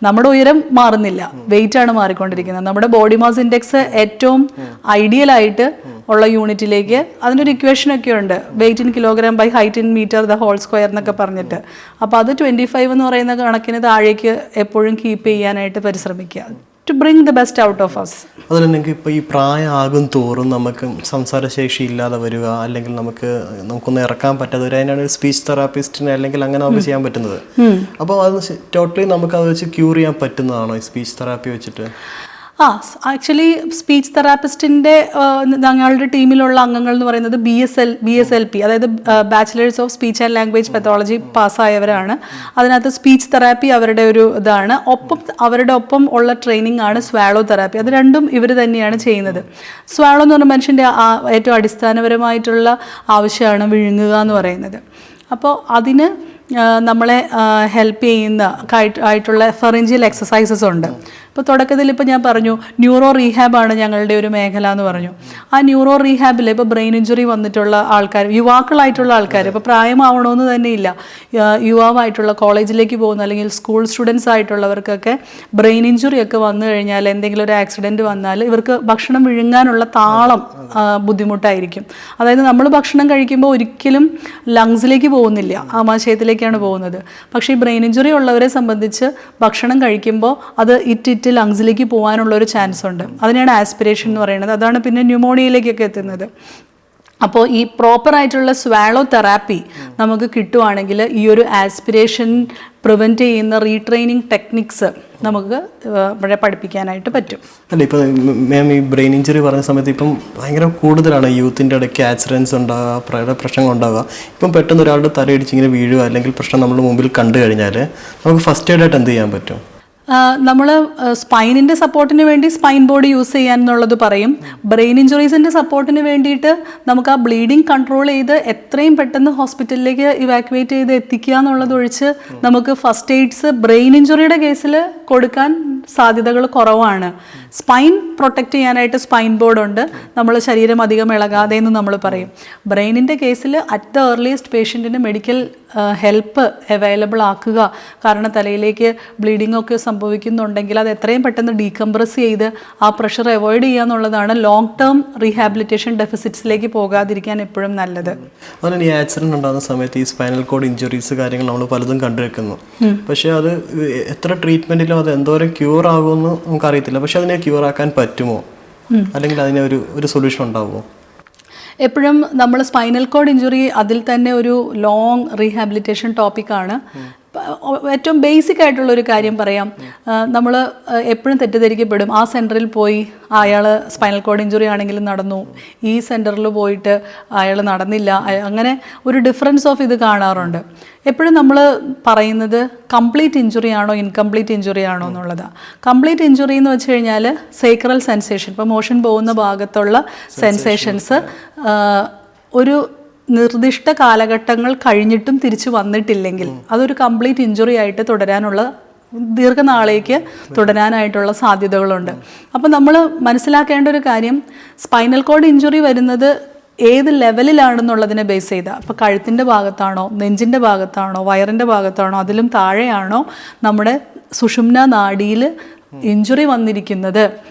നമ്മുടെ ഉയരം മാറുന്നില്ല, വെയിറ്റ് ആണ് മാറിക്കൊണ്ടിരിക്കുന്നത്. നമ്മുടെ ബോഡി മാസ് ഇൻഡെക്സ് ഏറ്റവും ഐഡിയലായിട്ട് ഉള്ള യൂണിറ്റിലേക്ക് അതിനൊരു ഇക്വേഷനൊക്കെ ഉണ്ട്, weight in kilogram by height in metre the whole square എന്നൊക്കെ പറഞ്ഞിട്ട്. അപ്പോൾ അത് 25 എന്ന് പറയുന്ന കണക്കിന് താഴേക്ക് എപ്പോഴും കീപ്പ് ചെയ്യാനായിട്ട് പരിശ്രമിക്കുക, to bring the best out of us. അതുപോലെ നിങ്ങൾക്ക് ഇപ്പോൾ ഈ പ്രായമാകും തോറും നമുക്ക് സംസാരശേഷി ഇല്ലാതെ വരിക, അല്ലെങ്കിൽ നമുക്കൊന്ന് ഇറക്കാൻ പറ്റാതെ വരിക, അതിനാണ് ഒരു സ്പീച്ച് തെറാപ്പിസ്റ്റിനെ അല്ലെങ്കിൽ അങ്ങനെ നമുക്ക് ചെയ്യാൻ പറ്റുന്നത്. അപ്പോൾ അത് ടോട്ടലി നമുക്ക് അത് വെച്ച് ക്യൂർ ചെയ്യാൻ പറ്റുന്നതാണോ ഈ സ്പീച്ച് തെറാപ്പി വെച്ചിട്ട്? ആക്ച്വലി സ്പീച്ച് തെറാപ്പിസ്റ്റിൻ്റെ ഞങ്ങളുടെ ടീമിലുള്ള അംഗങ്ങൾ എന്ന് പറയുന്നത് BSLP, അതായത് bachelors of speech and language pathology പാസ്സായവരാണ്. അതിനകത്ത് സ്പീച്ച് തെറാപ്പി അവരുടെ ഒരു ഇതാണ്. അവരുടെ ഒപ്പം ഉള്ള ട്രെയിനിങ് ആണ് സ്വാളോ തെറാപ്പി. അത് രണ്ടും ഇവർ തന്നെയാണ് ചെയ്യുന്നത്. സ്വാളോ എന്ന് പറഞ്ഞ മനുഷ്യൻ്റെ ഏറ്റവും അടിസ്ഥാനപരമായിട്ടുള്ള ആവശ്യമാണ് വിഴുങ്ങുക എന്ന് പറയുന്നത്. അപ്പോൾ അതിന് നമ്മളെ ഹെൽപ്പ് ചെയ്യുന്ന ആയിട്ടുള്ള ഫെറിഞ്ചിയൽ എക്സസൈസസ് ഉണ്ട്. ഇപ്പോൾ തുടക്കത്തിൽ ഇപ്പോൾ ഞാൻ പറഞ്ഞു ന്യൂറോ റീഹാബാണ് ഞങ്ങളുടെ ഒരു മേഖല എന്ന് പറഞ്ഞു. ആ ന്യൂറോ റീഹാബിൽ ഇപ്പോൾ ബ്രെയിൻ ഇഞ്ചുറി വന്നിട്ടുള്ള ആൾക്കാർ, യുവാക്കളായിട്ടുള്ള ആൾക്കാർ, ഇപ്പോൾ പ്രായമാവണമെന്ന് തന്നെ ഇല്ല, യുവാവായിട്ടുള്ള കോളേജിലേക്ക് പോകുന്ന അല്ലെങ്കിൽ സ്കൂൾ സ്റ്റുഡൻസ് ആയിട്ടുള്ളവർക്കൊക്കെ ബ്രെയിൻ ഇഞ്ചുറി ഒക്കെ വന്നു കഴിഞ്ഞാൽ, എന്തെങ്കിലും ഒരു ആക്സിഡൻറ്റ് വന്നാൽ ഇവർക്ക് ഭക്ഷണം വിഴുങ്ങാനുള്ള താളം ബുദ്ധിമുട്ടായിരിക്കും. അതായത് നമ്മൾ ഭക്ഷണം കഴിക്കുമ്പോൾ ഒരിക്കലും ലങ്സിലേക്ക് പോകുന്നില്ല, ആമാശയത്തിലേക്കാണ് പോകുന്നത്. പക്ഷേ ഈ ബ്രെയിൻ ഇഞ്ചുറി ഉള്ളവരെ സംബന്ധിച്ച് ഭക്ഷണം കഴിക്കുമ്പോൾ അത് ഇറ്റ് ലങ്സിലേക്ക് പോകാനുള്ള ഒരു ചാൻസ് ഉണ്ട്. അതിനാണ് ആസ്പിരേഷൻ എന്ന് പറയുന്നത്. അതാണ് പിന്നെ ന്യൂമോണിയയിലേക്കൊക്കെ എത്തുന്നത്. അപ്പോൾ ഈ പ്രോപ്പറായിട്ടുള്ള സ്വാളോ തെറാപ്പി നമുക്ക് കിട്ടുവാണെങ്കിൽ ഈ ഒരു ആസ്പിരേഷൻ പ്രിവെൻറ്റ് ചെയ്യുന്ന റീട്രെയിനിങ് ടെക്നിക്സ് നമുക്ക് ഇവിടെ പഠിപ്പിക്കാനായിട്ട് പറ്റും. അല്ല, ഇപ്പോൾ മാം ഈ ബ്രെയിൻ ഇഞ്ചുറി പറഞ്ഞ സമയത്ത് ഇപ്പം ഭയങ്കര കൂടുതലാണ് യൂത്തിൻ്റെ ഇടയ്ക്ക് ആക്സിഡൻസ് ഉണ്ടാകുക, പ്രശ്നങ്ങൾ ഉണ്ടാകുക. ഇപ്പം പെട്ടെന്ന് ഒരാളുടെ തലയിടിച്ച് ഇങ്ങനെ വീഴുക അല്ലെങ്കിൽ പ്രശ്നം നമ്മുടെ മുമ്പിൽ കണ്ടു കഴിഞ്ഞാൽ നമുക്ക് ഫസ്റ്റ് എയ്ഡായിട്ട് എന്ത് ചെയ്യാൻ പറ്റും? നമ്മൾ സ്പൈനിൻ്റെ സപ്പോർട്ടിന് വേണ്ടി സ്പൈൻ ബോർഡ് യൂസ് ചെയ്യാൻ എന്നുള്ളത് പറയും. ബ്രെയിൻ ഇഞ്ചുറീസിൻ്റെ സപ്പോർട്ടിന് വേണ്ടിയിട്ട് നമുക്ക് ആ ബ്ലീഡിങ് കൺട്രോൾ ചെയ്ത് എത്രയും പെട്ടെന്ന് ഹോസ്പിറ്റലിലേക്ക് ഇവാക്യുവേറ്റ് ചെയ്ത് എത്തിക്കുക എന്നുള്ളത് ഒഴിച്ച് നമുക്ക് ഫസ്റ്റ് എയ്ഡ്സ് ബ്രെയിൻ ഇഞ്ചുറിയുടെ കേസിൽ കൊടുക്കാൻ സാധ്യതകൾ കുറവാണ്. സ്പൈൻ പ്രൊട്ടക്റ്റ് ചെയ്യാനായിട്ട് സ്പൈൻ ബോർഡ് ഉണ്ട്, നമ്മൾ ശരീരം അധികം ഇളകാതെ എന്ന് നമ്മൾ പറയും. ബ്രെയിനിൻ്റെ കേസിൽ അറ്റ് ദ ഏർലിയസ്റ്റ് പേഷ്യൻറ്റിന് മെഡിക്കൽ ഹെൽപ്പ് അവൈലബിൾ ആക്കുക. കാരണം തലയിലേക്ക് ബ്ലീഡിംഗ് ഒക്കെ സംഭവിക്കുന്നുണ്ടെങ്കിൽ അത് എത്രയും പെട്ടെന്ന് ഡീകംപ്രസ് ചെയ്ത് ആ പ്രഷർ അവോയ്ഡ് ചെയ്യുക എന്നുള്ളതാണ് ലോങ് ടേം റീഹാബിലിറ്റേഷൻ ഡെഫിസിറ്റ്സിലേക്ക് പോകാതിരിക്കാൻ എപ്പോഴും നല്ലത്. അതുപോലെ ഈ ആക്സിഡൻറ്റ് ഉണ്ടാകുന്ന സമയത്ത് ഈ സ്പൈനൽ കോഡ് ഇഞ്ചുറീസ് കാര്യങ്ങൾ നമ്മൾ പലതും കണ്ടുവെക്കുന്നു. പക്ഷേ അത് എത്ര ട്രീറ്റ്മെൻറ്റിലും അത് എന്തോരം ക്യൂർ ആകുമെന്ന് നമുക്കറിയത്തില്ല. പക്ഷെ അതിനെ ക്യൂർ ആക്കാൻ പറ്റുമോ, അല്ലെങ്കിൽ അതിന് ഒരു സൊല്യൂഷൻ ഉണ്ടാവുമോ? എപ്പോഴും നമ്മൾ സ്പൈനൽ കോഡ് ഇഞ്ചുറി അതിൽ തന്നെ ഒരു ലോങ് റീഹാബിലിറ്റേഷൻ ടോപ്പിക്കാണ്. ഏറ്റവും ബേസിക് ആയിട്ടുള്ള ഒരു കാര്യം പറയാം. നമ്മൾ എപ്പോഴും തെറ്റിദ്ധരിക്കപ്പെടും. ആ സെൻറ്ററിൽ പോയി അയാൾ സ്പൈനൽ കോഡ് ഇഞ്ചുറി ആണെങ്കിലും നടന്നു, ഈ സെൻറ്ററിൽ പോയിട്ട് അയാൾ നടന്നില്ല, അങ്ങനെ ഒരു ഡിഫറൻസ് ഓഫ് ഇത് കാണാറുണ്ട്. എപ്പോഴും നമ്മൾ പറയുന്നത് കംപ്ലീറ്റ് ഇഞ്ചുറി ആണോ ഇൻകംപ്ലീറ്റ് ഇഞ്ചുറി ആണോ എന്നുള്ളതാണ്. കംപ്ലീറ്റ് ഇഞ്ചുറി എന്ന് വെച്ച് കഴിഞ്ഞാൽ സേക്രൽ സെൻസേഷൻ, ഇപ്പോൾ മോഷൻ പോകുന്ന ഭാഗത്തുള്ള സെൻസേഷൻസ് ഒരു നിർദ്ദിഷ്ട കാലഘട്ടങ്ങൾ കഴിഞ്ഞിട്ടും തിരിച്ചു വന്നിട്ടില്ലെങ്കിൽ അതൊരു കംപ്ലീറ്റ് ഇഞ്ചുറി ആയിട്ട് ദീർഘനാളേക്ക് തുടരാനായിട്ടുള്ള സാധ്യതകളുണ്ട്. അപ്പോൾ നമ്മൾ മനസ്സിലാക്കേണ്ട ഒരു കാര്യം, സ്പൈനൽ കോഡ് ഇഞ്ചുറി വരുന്നത് ഏത് ലെവലിലാണെന്നുള്ളതിനെ ബേസ് ചെയ്താൽ, അപ്പോൾ കഴുത്തിൻ്റെ ഭാഗത്താണോ, നെഞ്ചിൻ്റെ ഭാഗത്താണോ, വയറിൻ്റെ ഭാഗത്താണോ, അതിലും താഴെയാണോ നമ്മുടെ സുഷുമ്ന നാഡിയിൽ ഇഞ്ചുറി വന്നിരിക്കുന്നത്,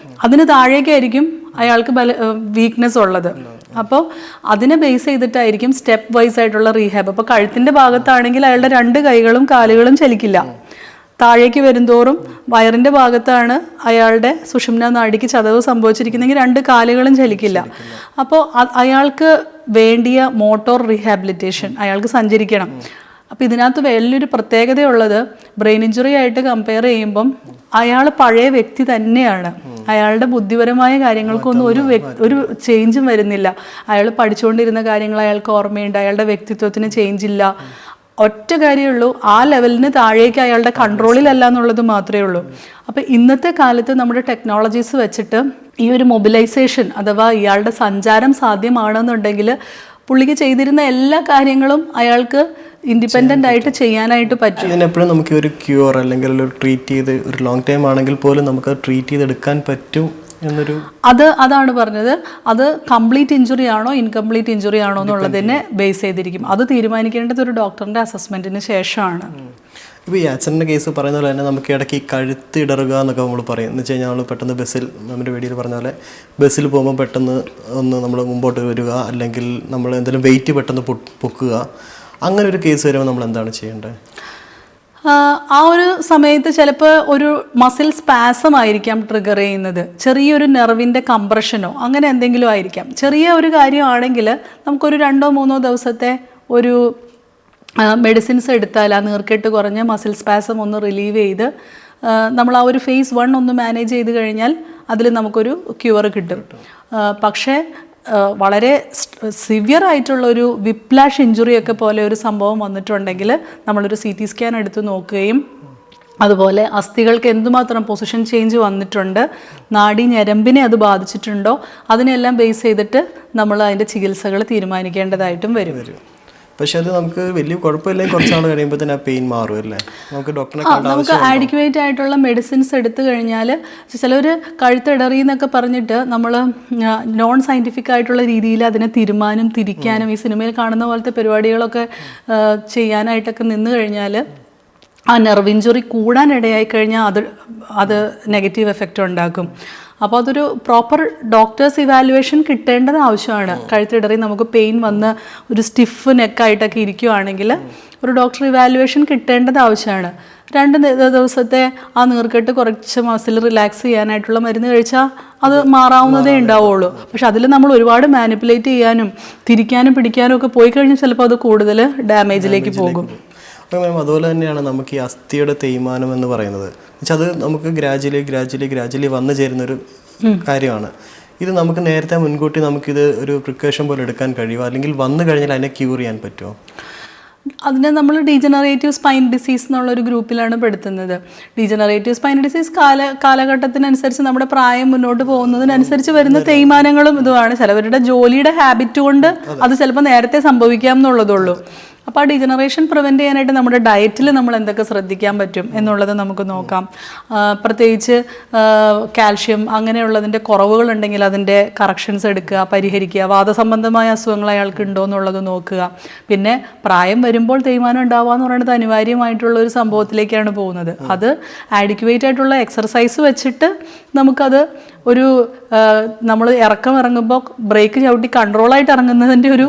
അതിന് താഴേക്കായിരിക്കും അയാൾക്ക് വീക്ക്നെസ് ഉള്ളത്. അപ്പോൾ അതിനെ ബേസ് ചെയ്തിട്ടായിരിക്കും സ്റ്റെപ്പ് വൈസ് ആയിട്ടുള്ള റീഹാബ്. അപ്പോൾ കഴുത്തിൻ്റെ ഭാഗത്താണെങ്കിൽ അയാളുടെ 2 കൈകളും കാലുകളും ചലിക്കില്ല. താഴേക്ക് വരുംതോറും വയറിൻ്റെ ഭാഗത്താണ് അയാളുടെ സുഷുമ്ന നാഡിക്ക് ചതവ് സംഭവിച്ചിരിക്കുന്നെങ്കിൽ 2 കാലുകളും ചലിക്കില്ല. അപ്പോൾ അയാൾക്ക് വേണ്ടിയ മോട്ടോർ റീഹാബിലിറ്റേഷൻ, അയാൾക്ക് സഞ്ചരിക്കണം. അപ്പോൾ ഇതിനകത്ത് വലിയൊരു പ്രത്യേകതയുള്ളത് ബ്രെയിൻ ഇഞ്ചുറി ആയിട്ട് കമ്പയർ ചെയ്യുമ്പം അയാൾ പഴയ വ്യക്തി തന്നെയാണ്. അയാളുടെ ബുദ്ധിപരമായ കാര്യങ്ങൾക്കൊന്നും ഒരു ചേഞ്ചും വരുന്നില്ല. അയാൾ പഠിച്ചുകൊണ്ടിരുന്ന കാര്യങ്ങൾ അയാൾക്ക് ഓർമ്മയുണ്ട്, അയാളുടെ വ്യക്തിത്വത്തിന് ചേഞ്ച് ഇല്ല. ഒറ്റ കാര്യമുള്ളൂ, ആ ലെവലിന് താഴേക്ക് അയാളുടെ കൺട്രോളിലല്ല എന്നുള്ളത് മാത്രമേ ഉള്ളൂ. അപ്പോൾ ഇന്നത്തെ കാലത്ത് നമ്മുടെ ടെക്നോളജീസ് വെച്ചിട്ട് ഈ ഒരു മൊബിലൈസേഷൻ അഥവാ ഇയാളുടെ സഞ്ചാരം സാധ്യമാണെന്നുണ്ടെങ്കിൽ പുള്ളിക്ക് ചെയ്തിരുന്ന എല്ലാ കാര്യങ്ങളും അയാൾക്ക് ഇൻഡിപെൻഡൻ്റ് ആയിട്ട് ചെയ്യാനായിട്ട് പറ്റും. ഇതിനെപ്പോഴും നമുക്ക് ഒരു ക്യൂർ അല്ലെങ്കിൽ ഒരു ട്രീറ്റ് ചെയ്ത് ഒരു ലോങ് ടൈം ആണെങ്കിൽ പോലും നമുക്ക് ട്രീറ്റ് ചെയ്തെടുക്കാൻ പറ്റും എന്നൊരു അതാണ് പറഞ്ഞത്. അത് കംപ്ലീറ്റ് ഇഞ്ചുറി ആണോ ഇൻകംപ്ലീറ്റ് ഇഞ്ചുറി ആണോ എന്നുള്ളതിനെ ബേസ് ചെയ്തിരിക്കും. അത് തീരുമാനിക്കേണ്ടത് ഒരു ഡോക്ടറിൻ്റെ അസസ്മെൻറ്റിന് ശേഷമാണ്. ഇപ്പോൾ ഈ ആക്സിഡൻ്റ് കേസ് പറയുന്ന പോലെ തന്നെ നമുക്ക് ഇടയ്ക്ക് ഈ കഴുത്ത് ഇടറുക എന്നൊക്കെ നമ്മൾ പറയും. എന്ന് വെച്ച് കഴിഞ്ഞാൽ നമ്മൾ പെട്ടെന്ന് ബസ്സിൽ, നമ്മുടെ വീഡിയോയിൽ പറഞ്ഞ പോലെ ബസ്സിൽ പോകുമ്പോൾ പെട്ടെന്ന് ഒന്ന് നമ്മൾ മുമ്പോട്ട് വരിക, അല്ലെങ്കിൽ നമ്മൾ എന്തെങ്കിലും വെയിറ്റ് പെട്ടെന്ന് പൊക്കുക, അങ്ങനെ ഒരു കേസ് വരുമ്പോൾ നമ്മൾ എന്താണ് ചെയ്യേണ്ടത്? ആ ഒരു സമയത്ത് ചിലപ്പോൾ ഒരു മസിൽ സ്പാസം ആയിരിക്കാം ട്രിഗർ ചെയ്യുന്നത്, ചെറിയൊരു നെർവിൻ്റെ കംപ്രഷനോ അങ്ങനെ എന്തെങ്കിലും ആയിരിക്കാം. ചെറിയ ഒരു കാര്യമാണെങ്കിൽ നമുക്കൊരു 2-3 ദിവസത്തെ ഒരു മെഡിസിൻസ് എടുത്താൽ ആ നീർക്കെട്ട് കുറഞ്ഞ് മസിൽ സ്പാസം ഒന്ന് റിലീവ് ചെയ്ത് നമ്മൾ ആ ഒരു ഫേസ് 1 ഒന്ന് മാനേജ് ചെയ്ത് കഴിഞ്ഞാൽ അതിൽ നമുക്കൊരു ക്യൂർ കിട്ടും. പക്ഷേ വളരെ സിവിയർ ആയിട്ടുള്ളൊരു വിപ്ലാഷ് ഇഞ്ചുറിയൊക്കെ പോലെ ഒരു സംഭവം വന്നിട്ടുണ്ടെങ്കിൽ നമ്മളൊരു CT സ്കാൻ എടുത്ത് നോക്കുകയും അതുപോലെ അസ്ഥികൾക്ക് എന്തുമാത്രം പൊസിഷൻ ചേഞ്ച് വന്നിട്ടുണ്ട്, നാഡി ഞരമ്പിനെ അത് ബാധിച്ചിട്ടുണ്ടോ, അതിനെല്ലാം ബേസ് ചെയ്തിട്ട് നമ്മൾ അതിൻ്റെ ചികിത്സകൾ തീരുമാനിക്കേണ്ടതായിട്ടും വരും. പക്ഷെ അത് നമുക്ക് വലിയ കുഴപ്പമില്ലെങ്കിൽ കുറച്ച് നാൾ കഴിയുമ്പോൾ തന്നെ ആ പെയിൻ മാറും അല്ലേ? നമുക്ക് ആഡിക്വേറ്റ് ആയിട്ടുള്ള മെഡിസിൻസ് എടുത്തു കഴിഞ്ഞാൽ ചിലർ കഴുത്തിടറി എന്നൊക്കെ പറഞ്ഞിട്ട് നമ്മൾ നോൺ സയൻറ്റിഫിക് ആയിട്ടുള്ള രീതിയിൽ അതിനെ തിരിക്കാനും ഈ സിനിമയിൽ കാണുന്ന പോലത്തെ പരിപാടികളൊക്കെ ചെയ്യാനായിട്ടൊക്കെ നിന്ന് കഴിഞ്ഞാൽ ആ നെർവ് ഇഞ്ചുറി കൂടാനിടയായി കഴിഞ്ഞാൽ അത് നെഗറ്റീവ് എഫക്റ്റ് ഉണ്ടാക്കും. അപ്പോൾ അതൊരു പ്രോപ്പർ ഡോക്ടേഴ്സ് ഇവാലുവേഷൻ കിട്ടേണ്ടത് ആവശ്യമാണ്. കഴുത്തിടറി നമുക്ക് പെയിൻ വന്ന് ഒരു സ്റ്റിഫ് നെക്കായിട്ടൊക്കെ ഇരിക്കുകയാണെങ്കിൽ ഒരു ഡോക്ടർ ഇവാലുവേഷൻ കിട്ടേണ്ടത് ആവശ്യമാണ്. 2 ദിവസത്തെ ആ നീർക്കെട്ട് കുറച്ച് മസിൽ റിലാക്സ് ചെയ്യാനായിട്ടുള്ള മരുന്ന് കഴിച്ചാൽ അത് മാറാവുന്നതേ ഉണ്ടാവുള്ളൂ. പക്ഷെ അതിൽ നമ്മൾ ഒരുപാട് മാനിപ്പുലേറ്റ് ചെയ്യാനും തിരിക്കാനും പിടിക്കാനും ഒക്കെ പോയി കഴിഞ്ഞാൽ ചിലപ്പോൾ അത് കൂടുതൽ ഡാമേജിലേക്ക് പോകും. അതുപോലെ തന്നെയാണ് നമുക്ക് ഈ അസ്ഥിയുടെ തേയ്മാനം എന്ന് പറയുന്നത്. അത് നമുക്ക് ഗ്രാജുവലി വന്നു ചേരുന്നൊരു കാര്യമാണ്. ഇത് നമുക്ക് നേരത്തെ മുൻകൂട്ടി നമുക്കിത് ഒരു പ്രിക്കോഷൻ പോലെ എടുക്കാൻ കഴിയുമോ, അല്ലെങ്കിൽ വന്നു കഴിഞ്ഞാൽ അതിനെ ക്യൂർ ചെയ്യാൻ പറ്റുമോ? അതിനെ നമ്മൾ ഡീജനറേറ്റീവ് സ്പൈൻ ഡിസീസ് എന്നുള്ളൊരു ഗ്രൂപ്പിലാണ് പെടുത്തുന്നത്. ഡീജനറേറ്റീവ് സ്പൈൻ ഡിസീസ് കാലഘട്ടത്തിനനുസരിച്ച് നമ്മുടെ പ്രായം മുന്നോട്ട് പോകുന്നതിനനുസരിച്ച് വരുന്ന തേയ്മാനങ്ങളും ഇതുമാണ്. ചിലവരുടെ ജോലിയുടെ ഹാബിറ്റ് കൊണ്ട് അത് ചിലപ്പോൾ നേരത്തെ സംഭവിക്കാം എന്നുള്ളതുള്ളൂ. അപ്പോൾ ആ ഡീജനറേഷൻ പ്രിവെൻറ്റ് ചെയ്യാനായിട്ട് നമ്മുടെ ഡയറ്റിൽ നമ്മൾ എന്തൊക്കെ ശ്രദ്ധിക്കാൻ പറ്റും എന്നുള്ളത് നമുക്ക് നോക്കാം. പ്രത്യേകിച്ച് കാൽഷ്യം അങ്ങനെയുള്ളതിൻ്റെ കുറവുകളുണ്ടെങ്കിൽ അതിൻ്റെ കറക്ഷൻസ് എടുക്കുക, പരിഹരിക്കുക. വാദസംബന്ധമായ അസുഖങ്ങൾ അയാൾക്ക് ഉണ്ടോ എന്നുള്ളത് നോക്കുക. പിന്നെ പ്രായം വരുമ്പോൾ തേയ്മാനം ഉണ്ടാവുക എന്ന് പറയുന്നത് അനിവാര്യമായിട്ടുള്ള ഒരു സംഭവത്തിലേക്കാണ് പോകുന്നത്. അത് ആഡിക്വേറ്റ് ആയിട്ടുള്ള എക്സർസൈസ് വെച്ചിട്ട് നമുക്കത് ഒരു നമ്മൾ ഇറങ്ങുമ്പോൾ ബ്രേക്ക് ചവിട്ടി കൺട്രോളായിട്ട് ഇറങ്ങുന്നതിൻ്റെ ഒരു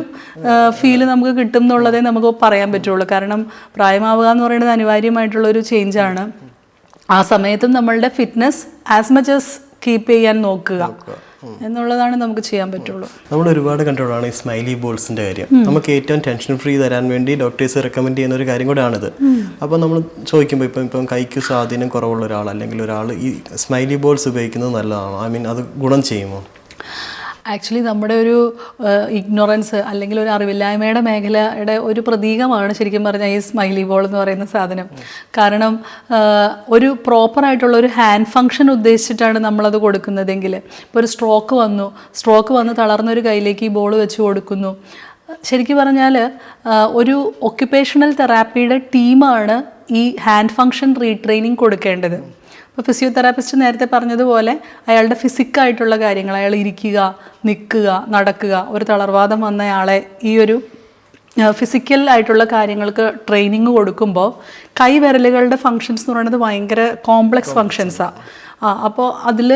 ഫീല് നമുക്ക് കിട്ടും എന്നുള്ളതേ നമുക്ക് പറയാൻ പറ്റുള്ളൂ. കാരണം പ്രായമാവുക എന്ന് പറയുന്നത് അനിവാര്യമായിട്ടുള്ളൊരു ചേഞ്ചാണ്. ആ സമയത്തും നമ്മളുടെ fitness as much as keep ചെയ്യാൻ നോക്കുക എന്നുള്ളതാണ് നമുക്ക് ചെയ്യാൻ പറ്റുള്ളൂ. നമ്മൾ ഒരുപാട് കണ്ടിട്ടുള്ളതാണ് ഈ സ്മൈലി ബോൾസിന്റെ കാര്യം. നമുക്ക് ഏറ്റവും ടെൻഷൻ ഫ്രീ തരാൻ വേണ്ടി ഡോക്ടേഴ്സ് റെക്കമെൻഡ് ചെയ്യുന്ന ഒരു കാര്യം കൂടെയാണിത്. അപ്പോൾ നമ്മൾ ചോദിക്കുമ്പോൾ ഇപ്പം കൈക്ക് സ്വാധീനം കുറവുള്ള ഒരാൾ അല്ലെങ്കിൽ ഒരാൾ ഈ സ്മൈലി ബോൾസ് ഉപയോഗിക്കുന്നത് നല്ലതാണോ? അത് ഗുണം ചെയ്യുമോ? ആക്ച്വലി നമ്മുടെ ഒരു ഇഗ്നോറൻസ് അല്ലെങ്കിൽ ഒരു അറിവില്ലായ്മയുടെ മേഖലയുടെ ഒരു പ്രതീകമാണ് ശരിക്കും പറഞ്ഞാൽ ഈ സ്മൈലി ബോൾ എന്ന് പറയുന്ന സാധനം. കാരണം ഒരു പ്രോപ്പറായിട്ടുള്ള ഒരു ഹാൻഡ് ഫങ്ഷൻ ഉദ്ദേശിച്ചിട്ടാണ് നമ്മളത് കൊടുക്കുന്നതെങ്കിൽ, ഇപ്പോൾ ഒരു സ്ട്രോക്ക് വന്ന് തളർന്നൊരു കയ്യിലേക്ക് ഈ ബോൾ വെച്ച് കൊടുക്കുന്നു. ശരിക്കും പറഞ്ഞാൽ ഒരു ഒക്യുപ്പേഷണൽ തെറാപ്പിയുടെ ടീമാണ് ഈ ഹാൻഡ് ഫങ്ഷൻ റീട്രെയിനിങ് കൊടുക്കേണ്ടത്. ഇപ്പോൾ ഫിസിയോതെറാപ്പിസ്റ്റ് നേരത്തെ പറഞ്ഞതുപോലെ അയാളുടെ ഫിസിക്കായിട്ടുള്ള കാര്യങ്ങൾ, അയാൾ ഇരിക്കുക, നിൽക്കുക, നടക്കുക, ഒരു തളർവാദം വന്നയാളെ ഈ ഒരു ഫിസിക്കൽ ആയിട്ടുള്ള കാര്യങ്ങൾക്ക് ട്രെയിനിങ് കൊടുക്കുമ്പോൾ കൈവിരലുകളുടെ ഫങ്ഷൻസ് എന്ന് പറയുന്നത് ഭയങ്കര കോംപ്ലക്സ് ഫങ്ഷൻസാണ്. അപ്പോൾ അതിൽ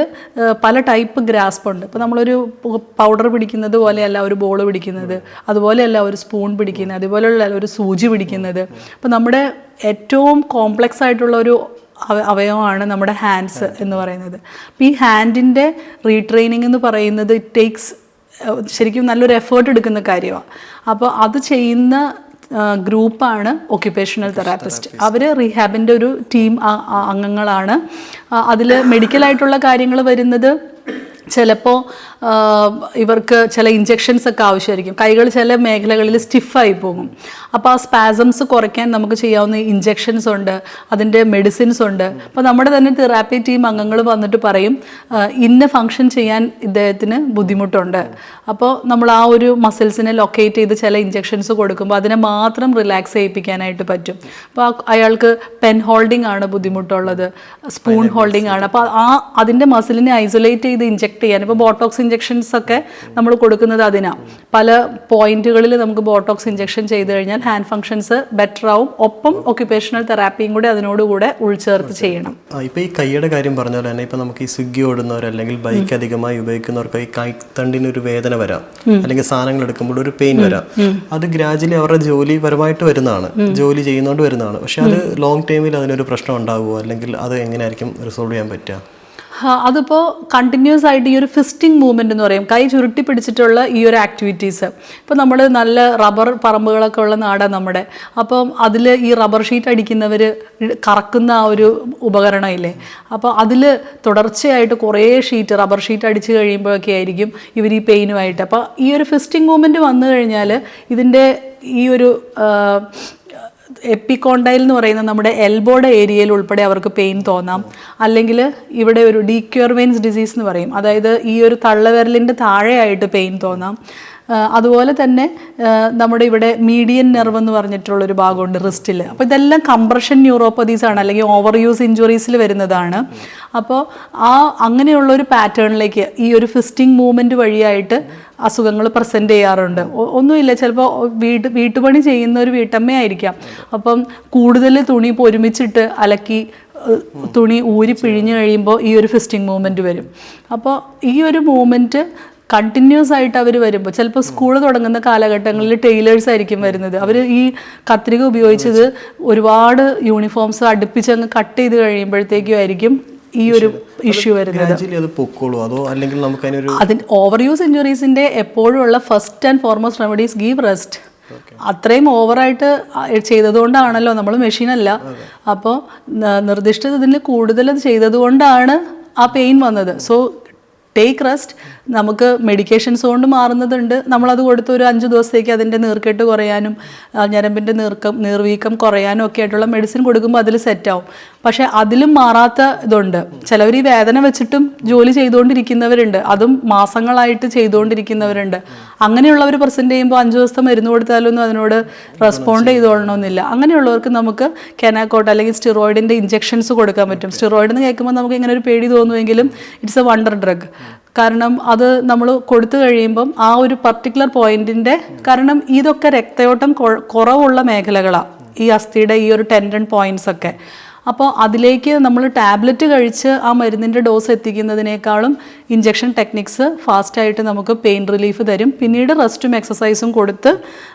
പല ടൈപ്പ് ഗ്രാസ്പ് ഉണ്ട്. ഇപ്പോൾ നമ്മളൊരു പൗഡർ പിടിക്കുന്നത് പോലെയല്ല ഒരു ബോൾ പിടിക്കുന്നത്, അതുപോലെയല്ല ഒരു സ്പൂൺ പിടിക്കുന്നത്, അതുപോലെയുള്ള ഒരു സൂചി പിടിക്കുന്നത്. അപ്പോൾ നമ്മുടെ ഏറ്റവും കോംപ്ലക്സ് ആയിട്ടുള്ള ഒരു അവയവമാണ് നമ്മുടെ ഹാൻഡ്സ് എന്ന് പറയുന്നത്. അപ്പോൾ ഈ ഹാൻഡിൻ്റെ റീട്രെയിനിങ് എന്ന് പറയുന്നത് ഇറ്റ് ടേക്സ് ശരിക്കും നല്ലൊരു എഫേർട്ട് എടുക്കുന്ന കാര്യമാണ്. അപ്പോൾ അത് ചെയ്യുന്ന ഗ്രൂപ്പാണ് ഒക്യുപേഷണൽ തെറാപ്പിസ്റ്റ്. അവർ റീഹാബിൻ്റെ ഒരു ടീം അംഗങ്ങളാണ്. അതിൽ മെഡിക്കലായിട്ടുള്ള കാര്യങ്ങൾ വരുന്നത് ചിലപ്പോൾ ഇവർക്ക് ചില ഇഞ്ചെക്ഷൻസ് ഒക്കെ ആവശ്യമായിരിക്കും. കൈകൾ ചില മേഖലകളിൽ സ്റ്റിഫായി പോകും. അപ്പോൾ ആ സ്പാസംസ് കുറയ്ക്കാൻ നമുക്ക് ചെയ്യാവുന്ന ഇഞ്ചെക്ഷൻസ് ഉണ്ട്, അതിൻ്റെ മെഡിസിൻസ് ഉണ്ട്. അപ്പോൾ നമ്മുടെ തന്നെ തെറാപ്പി ടീം അംഗങ്ങൾ വന്നിട്ട് പറയും ഇന്ന ഫങ്ഷൻ ചെയ്യാൻ ഇദ്ദേഹത്തിന് ബുദ്ധിമുട്ടുണ്ട്. അപ്പോൾ നമ്മൾ ആ ഒരു മസിൽസിനെ ലൊക്കേറ്റ് ചെയ്ത് ചില ഇഞ്ചെക്ഷൻസ് കൊടുക്കുമ്പോൾ അതിനെ മാത്രം റിലാക്സ് ചെയ്യിപ്പിക്കാനായിട്ട് പറ്റും. അപ്പോൾ അയാൾക്ക് പെൻ ഹോൾഡിംഗ് ആണ് ബുദ്ധിമുട്ടുള്ളത്, സ്പൂൺ ഹോൾഡിംഗ് ആണ്. അപ്പോൾ അതിൻ്റെ മസിലിനെ ഐസൊലേറ്റ് ചെയ്ത് ഇഞ്ചെക്ട് ചെയ്യാൻ, ഇപ്പോൾ ബോട്ടോക്സ് ഇഞ്ചെക്ഷൻസ് ഒക്കെ നമ്മൾ കൊടുക്കുന്നത് അതിനാണ്. പല പോയിന്റുകളിൽ നമുക്ക് ബോട്ടോക്സ് ഇഞ്ചെക്ഷൻ ചെയ്ത് കഴിഞ്ഞാൽ ഹാൻഡ് ഫങ്ഷൻസ് ബെറ്റർ ആവും. ഒപ്പം ഒക്യുപേഷണൽ തെറാപ്പിയും കൂടെ അതിനോടുകൂടെ ഉൾച്ചേർത്ത് ചെയ്യണം. ഇപ്പോൾ ഈ കൈയുടെ കാര്യം പറഞ്ഞ പോലെ തന്നെ ഇപ്പോൾ നമുക്ക് ഈ സ്വിഗ്ഗി ഓടുന്നവർ അല്ലെങ്കിൽ ബൈക്ക് അധികമായി ഉപയോഗിക്കുന്നവർക്ക് ഈ കൈത്തണ്ടിനൊരു വേദന വരാം, അല്ലെങ്കിൽ സാധനങ്ങൾ എടുക്കുമ്പോൾ ഒരു പെയിൻ വരാം. അത് ഗ്രാജുവലി അവരുടെ ജോലി പരമായിട്ട് വരുന്നതാണ്, ജോലി ചെയ്യുന്നതുകൊണ്ട് വരുന്നതാണ്. പക്ഷെ അത് ലോങ് ടൈമിൽ അതിനൊരു പ്രശ്നം ഉണ്ടാകുമോ, അല്ലെങ്കിൽ അത് എങ്ങനെയായിരിക്കും റിസോൾവ് ചെയ്യാൻ പറ്റുക? അതിപ്പോൾ കണ്ടിന്യൂസ് ആയിട്ട് ഈ ഒരു ഫിസ്റ്റിംഗ് മൂവ്മെൻ്റ് എന്ന് പറയും, കൈ ചുരുട്ടി പിടിച്ചിട്ടുള്ള ഈ ഒരു ആക്ടിവിറ്റീസ്. ഇപ്പോൾ നമ്മൾ നല്ല റബ്ബർ പറമ്പുകളൊക്കെ ഉള്ള നാടാണ് നമ്മുടെ. അപ്പം അതിൽ ഈ റബ്ബർ ഷീറ്റ് അടിക്കുന്നവർ കറക്കുന്ന ആ ഒരു ഉപകരണം ഇല്ലേ, അപ്പോൾ അതിൽ തുടർച്ചയായിട്ട് കുറേ റബ്ബർ ഷീറ്റ് അടിച്ച് കഴിയുമ്പോഴൊക്കെ ആയിരിക്കും ഇവർ ഈ പെയിനുമായിട്ട്. അപ്പോൾ ഈ ഒരു ഫിസ്റ്റിംഗ് മൂവ്മെൻറ്റ് വന്നു കഴിഞ്ഞാൽ ഇതിൻ്റെ ഈ ഒരു എപ്പിക്കോണ്ടൈൽ എന്ന് പറയുന്ന നമ്മുടെ എൽബോയുടെ ഏരിയയിൽ ഉൾപ്പെടെ അവർക്ക് പെയിൻ തോന്നാം. അല്ലെങ്കിൽ ഇവിടെ ഒരു ഡീക്യൂർവെയിൻസ് ഡിസീസ് എന്ന് പറയും, അതായത് ഈ ഒരു തള്ളവിരലിൻ്റെ താഴെയായിട്ട് പെയിൻ തോന്നാം. അതുപോലെ തന്നെ നമ്മുടെ ഇവിടെ മീഡിയൻ നെർവ് എന്ന് പറഞ്ഞിട്ടുള്ളൊരു ഭാഗമുണ്ട് റിസ്റ്റിൽ. അപ്പോൾ ഇതെല്ലാം കംപ്രഷൻ ന്യൂറോപ്പതീസ് ആണ്, അല്ലെങ്കിൽ ഓവർ യൂസ് ഇഞ്ചുറീസിൽ വരുന്നതാണ്. അപ്പോൾ അങ്ങനെയുള്ളൊരു പാറ്റേണിലേക്ക് ഈ ഒരു ഫിസ്റ്റിംഗ് മൂവ്മെൻറ്റ് വഴിയായിട്ട് അസുഖങ്ങൾ പ്രസൻറ്റ് ചെയ്യാറുണ്ട്. ഒന്നുമില്ല, ചിലപ്പോൾ വീട്ടുപണി ചെയ്യുന്ന ഒരു വീട്ടമ്മയായിരിക്കാം. അപ്പം കൂടുതൽ തുണി ഒരുമിച്ചിട്ട് അലക്കി തുണി ഊരി പിഴിഞ്ഞ് കഴിയുമ്പോൾ ഈ ഒരു ഫിസ്റ്റിംഗ് മൂവ്മെൻറ്റ് വരും. അപ്പോൾ ഈ ഒരു മൂവ്മെൻറ്റ് കണ്ടിന്യൂസ് ആയിട്ട് അവർ വരുമ്പോൾ, ചിലപ്പോൾ സ്കൂൾ തുടങ്ങുന്ന കാലഘട്ടങ്ങളിൽ ടൈലേഴ്സ് ആയിരിക്കും വരുന്നത്. അവർ ഈ കത്രിക ഉപയോഗിച്ചത് ഒരുപാട് യൂണിഫോംസ് അടുപ്പിച്ചങ്ങ് കട്ട് ചെയ്ത് കഴിയുമ്പോഴത്തേക്കും ആയിരിക്കും ഈ ഒരു ഇഷ്യൂ വരുന്നത്. അതിന് ഓവർ യൂസ് ഇഞ്ചുറീസിൻ്റെ എപ്പോഴും ഉള്ള first and foremost remedies give rest. അത്രയും ഓവറായിട്ട് ചെയ്തതുകൊണ്ടാണല്ലോ, നമ്മൾ മെഷീനല്ല. അപ്പോൾ നിർദ്ദിഷ്ട ഇതിന് കൂടുതൽ ചെയ്തതുകൊണ്ടാണ് ആ പെയിൻ വന്നത്. So take rest. നമുക്ക് മെഡിക്കേഷൻസ് കൊണ്ട് മാറുന്നതുണ്ട്. നമ്മളത് കൊടുത്ത് ഒരു 5 ദിവസത്തേക്ക് അതിൻ്റെ നീർക്കെട്ട് കുറയാനും ഞരമ്പിൻ്റെ നീർവീക്കം കുറയാനും ഒക്കെ ആയിട്ടുള്ള മെഡിസിൻ കൊടുക്കുമ്പോൾ അതിൽ സെറ്റാവും. പക്ഷേ അതിലും മാറാത്ത ഇതുണ്ട്. ചിലവർ ഈ വേദന വെച്ചിട്ടും ജോലി ചെയ്തുകൊണ്ടിരിക്കുന്നവരുണ്ട്, അതും മാസങ്ങളായിട്ട് ചെയ്തുകൊണ്ടിരിക്കുന്നവരുണ്ട്. അങ്ങനെയുള്ളവർ പ്രസൻറ്റ് ചെയ്യുമ്പോൾ 5 ദിവസത്തെ മരുന്ന് കൊടുത്താലൊന്നും അതിനോട് റെസ്പോണ്ട് ചെയ്തുകൊള്ളണമെന്നില്ല. അങ്ങനെയുള്ളവർക്ക് നമുക്ക് കെനാക്കോട്ട് അല്ലെങ്കിൽ സ്റ്റിറോയിഡിൻ്റെ ഇഞ്ചെക്ഷൻസ് കൊടുക്കാൻ പറ്റും. സ്റ്റിറോയിഡ് എന്ന് കേൾക്കുമ്പോൾ നമുക്ക് ഇങ്ങനെ ഒരു പേടി തോന്നുമെങ്കിലും ഇറ്റ്സ് എ വണ്ടർ ഡ്രഗ്. കാരണം അത് നമ്മൾ കൊടുത്തു കഴിയുമ്പം ആ ഒരു പർട്ടിക്കുലർ പോയിന്റിൻ്റെ, കാരണം ഇതൊക്കെ രക്തയോട്ടം കുറവുള്ള മേഖലകളാണ്, ഈ അസ്ഥിയുടെ ഈ ഒരു ടെൻഡൻ പോയിന്റ്സ് ഒക്കെ. അപ്പോൾ അതിലേക്ക് നമ്മൾ ടാബ്ലറ്റ് കഴിച്ച് ആ മരുന്നിൻ്റെ ഡോസ് എത്തിക്കുന്നതിനേക്കാളും ഇഞ്ചെക്ഷൻ ടെക്നിക്സ് ഫാസ്റ്റായിട്ട് നമുക്ക് പെയിൻ റിലീഫ് തരും. പിന്നീട് റെസ്റ്റും എക്സസൈസും കൊടുത്ത്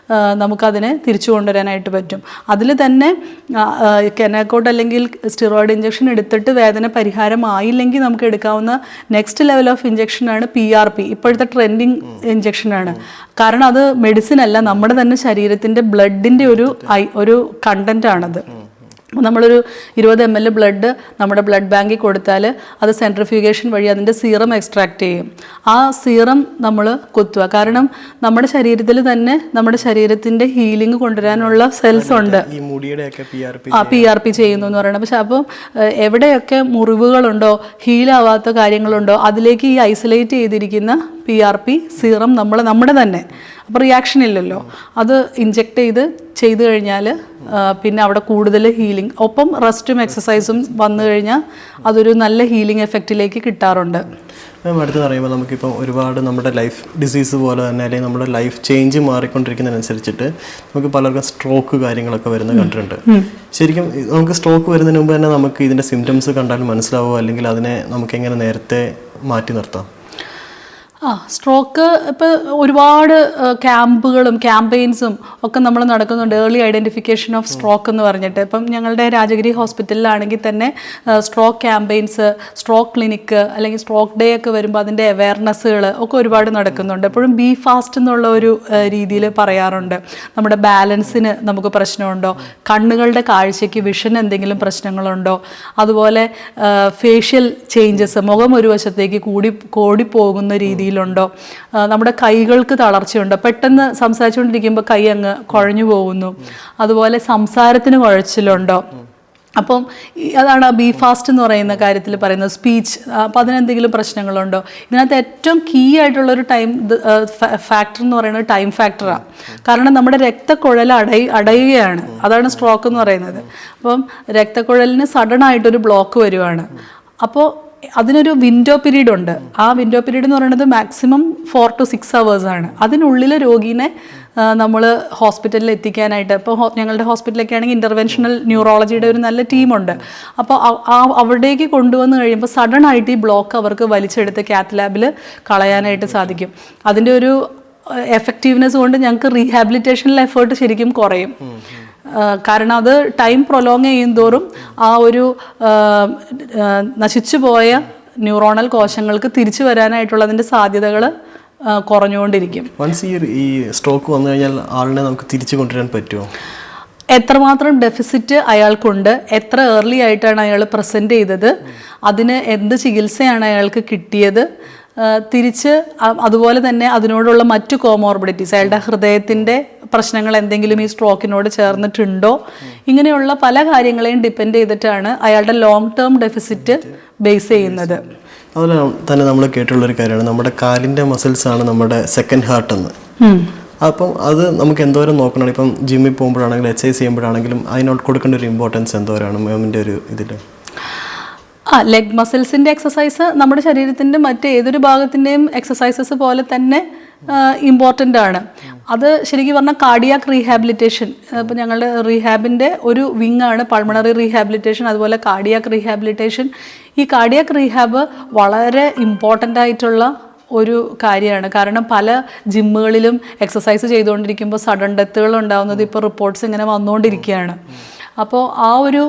നമുക്കതിനെ തിരിച്ചു കൊണ്ടുവരാനായിട്ട് പറ്റും. അതിൽ തന്നെ കെനാക്കോട്ട് അല്ലെങ്കിൽ സ്റ്റിറോയിഡ് ഇഞ്ചെക്ഷൻ എടുത്തിട്ട് വേദന പരിഹാരമായില്ലെങ്കിൽ നമുക്ക് എടുക്കാവുന്ന നെക്സ്റ്റ് ലെവൽ ഓഫ് ഇഞ്ചെക്ഷനാണ് PRP. ഇപ്പോഴത്തെ ട്രെൻഡിങ് ഇഞ്ചെക്ഷനാണ്. കാരണം അത് മെഡിസിൻ അല്ല, നമ്മുടെ തന്നെ ശരീരത്തിൻ്റെ ബ്ലഡിൻ്റെ ഒരു കണ്ടൻ്റാണത്. നമ്മളൊരു 20 ml ബ്ലഡ് നമ്മുടെ ബ്ലഡ് ബാങ്കിൽ കൊടുത്താൽ അത് സെൻട്രിഫ്യൂഗേഷൻ വഴി അതിൻ്റെ സീറം എക്സ്ട്രാക്ട് ചെയ്യും. ആ സീറം നമ്മൾ കുത്തുക. കാരണം നമ്മുടെ ശരീരത്തിൽ തന്നെ നമ്മുടെ ശരീരത്തിൻ്റെ ഹീലിംഗ് കൊണ്ടുവരാനുള്ള സെൽസ് ഉണ്ട്. PRP ചെയ്യുന്നു എന്ന് പറയുന്നത്. പക്ഷെ അപ്പം എവിടെയൊക്കെ മുറിവുകളുണ്ടോ, ഹീലാവാത്ത കാര്യങ്ങളുണ്ടോ, അതിലേക്ക് ഈ ഐസൊലേറ്റ് ചെയ്തിരിക്കുന്ന PRP സീറം നമ്മുടെ തന്നെ അപ്പോൾ റിയാക്ഷൻ ഇല്ലല്ലോ. അത് ഇഞ്ചെക്ട് ചെയ്ത് കഴിഞ്ഞാൽ പിന്നെ അവിടെ കൂടുതൽ ഹീലിംഗ്, ഒപ്പം റെസ്റ്റും എക്സസൈസും വന്നു കഴിഞ്ഞാൽ അതൊരു നല്ല ഹീലിംഗ് എഫക്റ്റിലേക്ക് കിട്ടാറുണ്ട്. മാം, അടുത്ത് പറയുമ്പോൾ നമുക്കിപ്പോൾ ഒരുപാട് നമ്മുടെ ലൈഫ് ഡിസീസ് പോലെ തന്നെ അല്ലെങ്കിൽ നമ്മുടെ ലൈഫ് ചേഞ്ച് മാറിക്കൊണ്ടിരിക്കുന്നതിനനുസരിച്ചിട്ട് നമുക്ക് പലർക്കും സ്ട്രോക്ക് കാര്യങ്ങളൊക്കെ വരുന്നത് കണ്ടിട്ടുണ്ട്. ശരിക്കും നമുക്ക് സ്ട്രോക്ക് വരുന്നതിന് മുമ്പ് തന്നെ നമുക്ക് ഇതിൻ്റെ സിംറ്റംസ് കണ്ടാൽ മനസ്സിലാവുമോ, അല്ലെങ്കിൽ അതിനെ നമുക്ക് എങ്ങനെ നേരത്തെ മാറ്റി നിർത്താം? സ്ട്രോക്ക് ഇപ്പോൾ ഒരുപാട് ക്യാമ്പുകളും ക്യാമ്പയിൻസും ഒക്കെ നമ്മൾ നടക്കുന്നുണ്ട്. ഏർലി ഐഡൻറ്റിഫിക്കേഷൻ ഓഫ് സ്ട്രോക്ക് എന്ന് പറഞ്ഞിട്ട് ഇപ്പം ഞങ്ങളുടെ രാജഗിരി ഹോസ്പിറ്റലിലാണെങ്കിൽ തന്നെ സ്ട്രോക്ക് ക്യാമ്പയിൻസ്, സ്ട്രോക്ക് ക്ലിനിക്ക് അല്ലെങ്കിൽ സ്ട്രോക്ക് ഡേ ഒക്കെ വരുമ്പോൾ അതിൻ്റെ അവയർനെസ്സുകൾ ഒക്കെ ഒരുപാട് നടക്കുന്നുണ്ട്. എപ്പോഴും ബി ഫാസ്റ്റ് എന്നുള്ള ഒരു രീതിയിൽ പറയാറുണ്ട്. നമ്മുടെ ബാലൻസിന് നമുക്ക് പ്രശ്നമുണ്ടോ, കണ്ണുകളുടെ കാഴ്ചയ്ക്ക് വിഷൻ എന്തെങ്കിലും പ്രശ്നങ്ങളുണ്ടോ, അതുപോലെ ഫേഷ്യൽ ചേഞ്ചസ്, മുഖം ഒരു വശത്തേക്ക് കൂടിപ്പോകുന്ന രീതിയിൽ ുണ്ടോ, നമ്മുടെ കൈകൾക്ക് തളർച്ചയുണ്ടോ, പെട്ടെന്ന് സംസാരിച്ചുകൊണ്ടിരിക്കുമ്പോൾ കൈ അങ്ങ് കുഴഞ്ഞു പോകുന്നു, അതുപോലെ സംസാരത്തിന് കുഴച്ചിലുണ്ടോ. അപ്പം അതാണ് ബി ഫാസ്റ്റ് എന്ന് പറയുന്ന കാര്യത്തിൽ പറയുന്നത്, സ്പീച്ച്. അപ്പം അതിനെന്തെങ്കിലും പ്രശ്നങ്ങളുണ്ടോ? ഇതിനകത്ത് ഏറ്റവും കീ ആയിട്ടുള്ളൊരു ടൈം ഫാക്ടർ എന്ന് പറയുന്നത് ടൈം ഫാക്ടറാണ്. കാരണം നമ്മുടെ രക്തക്കുഴൽ അടയുകയാണ്, അതാണ് സ്ട്രോക്ക് എന്ന് പറയുന്നത്. അപ്പം രക്തക്കുഴലിന് സഡൻ ആയിട്ടൊരു ബ്ലോക്ക് വരുവാണ്. അപ്പോൾ അതിനൊരു വിൻഡോ പീരീഡ് ഉണ്ട്. ആ വിൻഡോ പീരീഡ് എന്ന് പറയുന്നത് മാക്സിമം 4 to 6 hours ആണ്. അതിനുള്ളിൽ രോഗീനെ നമ്മൾ ഹോസ്പിറ്റലിൽ എത്തിക്കാനായിട്ട്, ഇപ്പോൾ ഞങ്ങളുടെ ഹോസ്പിറ്റലൊക്കെ ആണെങ്കിൽ ഇൻ്റർവെൻഷണൽ ന്യൂറോളജിയുടെ ഒരു നല്ല ടീമുണ്ട്. അപ്പോൾ അവിടേക്ക് കൊണ്ടുവന്ന് കഴിയുമ്പോൾ സഡൻ ആയിട്ട് ഈ ബ്ലോക്ക് അവർക്ക് വലിച്ചെടുത്ത് കാത്ത് ലാബിൽ കളയാനായിട്ട് സാധിക്കും. അതിൻ്റെ ഒരു എഫക്റ്റീവ്നെസ് കൊണ്ട് ഞങ്ങൾക്ക് റീഹാബിലിറ്റേഷനിൽ എഫേർട്ട് ശരിക്കും കുറയും. കാരണം അത് ടൈം പ്രൊലോങ് ചെയ്യും തോറും ആ ഒരു നശിച്ചു പോയ ന്യൂറോണൽ കോശങ്ങൾക്ക് തിരിച്ചു വരാനായിട്ടുള്ളതിൻ്റെ സാധ്യതകൾ കുറഞ്ഞുകൊണ്ടിരിക്കും. ഈ സ്ട്രോക്ക് വന്നു കഴിഞ്ഞാൽ ആളിനെ നമുക്ക് തിരിച്ചു കൊണ്ടുവരാൻ പറ്റുമോ? എത്രമാത്രം ഡെഫിസിറ്റ് അയാൾക്കുണ്ട്, എത്ര ഏർലി ആയിട്ടാണ് അയാൾ പ്രസൻറ്റ് ചെയ്തത്, അതിന് എന്ത് ചികിത്സയാണ് അയാൾക്ക് കിട്ടിയത്, തിരിച്ച് അതുപോലെ തന്നെ അതിനോടുള്ള മറ്റു കോമോർബിഡിറ്റീസ്, അയാളുടെ ഹൃദയത്തിൻ്റെ പ്രശ്നങ്ങൾ എന്തെങ്കിലും ഈ സ്ട്രോക്കിനോട് ചേർന്നിട്ടുണ്ടോ, ഇങ്ങനെയുള്ള പല കാര്യങ്ങളെയും ഡിപ്പെൻഡ് ചെയ്തിട്ടാണ് അയാളുടെ ലോങ് ടേം ഡെഫിസിറ്റ് ബേസ് ചെയ്യുന്നത്. അതുപോലെ തന്നെ നമ്മൾ കേട്ടുള്ളൊരു കാര്യമാണ് നമ്മുടെ കാലിൻ്റെ മസിൽസാണ് നമ്മുടെ സെക്കൻഡ് ഹാർട്ട് എന്ന്. അപ്പം അത് നമുക്ക് എന്തോരം നോക്കണം? ഇപ്പം ജിമ്മിൽ പോകുമ്പോഴാണെങ്കിലും എക്സസൈസ് ചെയ്യുമ്പോഴാണെങ്കിലും അതിനോട് കൊടുക്കേണ്ട ഒരു ഇമ്പോർട്ടൻസ് എന്തോരാണ് മാമിൻ്റെ ഒരു ഇതിൽ? ലെഗ് മസിൽസിൻ്റെ എക്സസൈസ് നമ്മുടെ ശരീരത്തിൻ്റെ മറ്റേതൊരു ഭാഗത്തിൻ്റെയും എക്സസൈസസ് പോലെ തന്നെ ഇമ്പോർട്ടൻ്റ് ആണ്. അത് ശരിക്കും പറഞ്ഞാൽ കാർഡിയാക് റീഹാബിലിറ്റേഷൻ, ഇപ്പോൾ ഞങ്ങളുടെ റീഹാബിൻ്റെ ഒരു വിങ്ങാണ് പൾമണറി റീഹാബിലിറ്റേഷൻ, അതുപോലെ കാർഡിയാക് റീഹാബിലിറ്റേഷൻ. ഈ കാർഡിയാക് റീഹാബ് വളരെ ഇമ്പോർട്ടൻ്റ് ആയിട്ടുള്ള ഒരു കാര്യമാണ്. കാരണം പല ജിമ്മുകളിലും എക്സസൈസ് ചെയ്തുകൊണ്ടിരിക്കുമ്പോൾ സഡൻ ഡെത്തുകൾ ഉണ്ടാകുന്നത് ഇപ്പോൾ റിപ്പോർട്ട്സ് ഇങ്ങനെ വന്നുകൊണ്ടിരിക്കുകയാണ്. അപ്പോൾ ആ ഒരു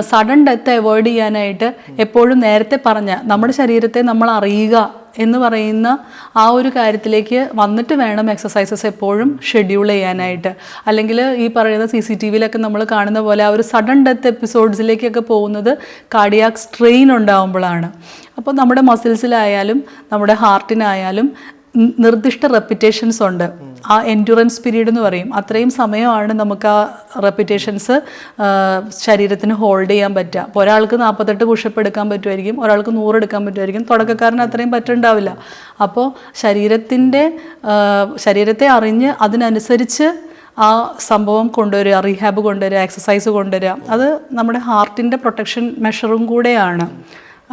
സഡൻ ഡെത്ത് അവോയ്ഡ് ചെയ്യാനായിട്ട് എപ്പോഴും നേരത്തെ പറഞ്ഞ നമ്മുടെ ശരീരത്തെ നമ്മൾ അറിയുക എന്ന് പറയുന്ന ആ ഒരു കാര്യത്തിലേക്ക് വന്നിട്ട് വേണം എക്സസൈസസ് എപ്പോഴും ഷെഡ്യൂൾ ചെയ്യാനായിട്ട്. അല്ലെങ്കിൽ ഈ പറയുന്ന CCTVയിലൊക്കെ നമ്മൾ കാണുന്ന പോലെ ആ ഒരു സഡൻ ഡെത്ത് എപ്പിസോഡ്സിലേക്കൊക്കെ പോകുന്നത് കാർഡിയാക് സ്ട്രെയിൻ ഉണ്ടാകുമ്പോഴാണ്. അപ്പോൾ നമ്മുടെ മസിൽസിലായാലും നമ്മുടെ ഹാർട്ടിനായാലും നിർദ്ദിഷ്ട റെപ്പിറ്റേഷൻസ് ഉണ്ട്. ആ എൻഡ്യൂറൻസ് പീരീഡ് എന്ന് പറയും, അത്രയും സമയമാണ് നമുക്ക് ആ റെപ്പിറ്റേഷൻസ് ശരീരത്തിന് ഹോൾഡ് ചെയ്യാൻ പറ്റുക. അപ്പോൾ ഒരാൾക്ക് 48 പുഷപ്പ് എടുക്കാൻ പറ്റുമായിരിക്കും, ഒരാൾക്ക് 100 എടുക്കാൻ പറ്റുമായിരിക്കും, തുടക്കക്കാരന് അത്രയും പറ്റുന്നുണ്ടാവില്ല. അപ്പോൾ ശരീരത്തെ അറിഞ്ഞ് അതിനനുസരിച്ച് ആ സംഭവം കൊണ്ടുവരിക, റീഹാബ് കൊണ്ടുവരിക, എക്സസൈസ് കൊണ്ടുവരിക, അത് നമ്മുടെ ഹാർട്ടിൻ്റെ പ്രൊട്ടക്ഷൻ മെഷറും കൂടെയാണ്.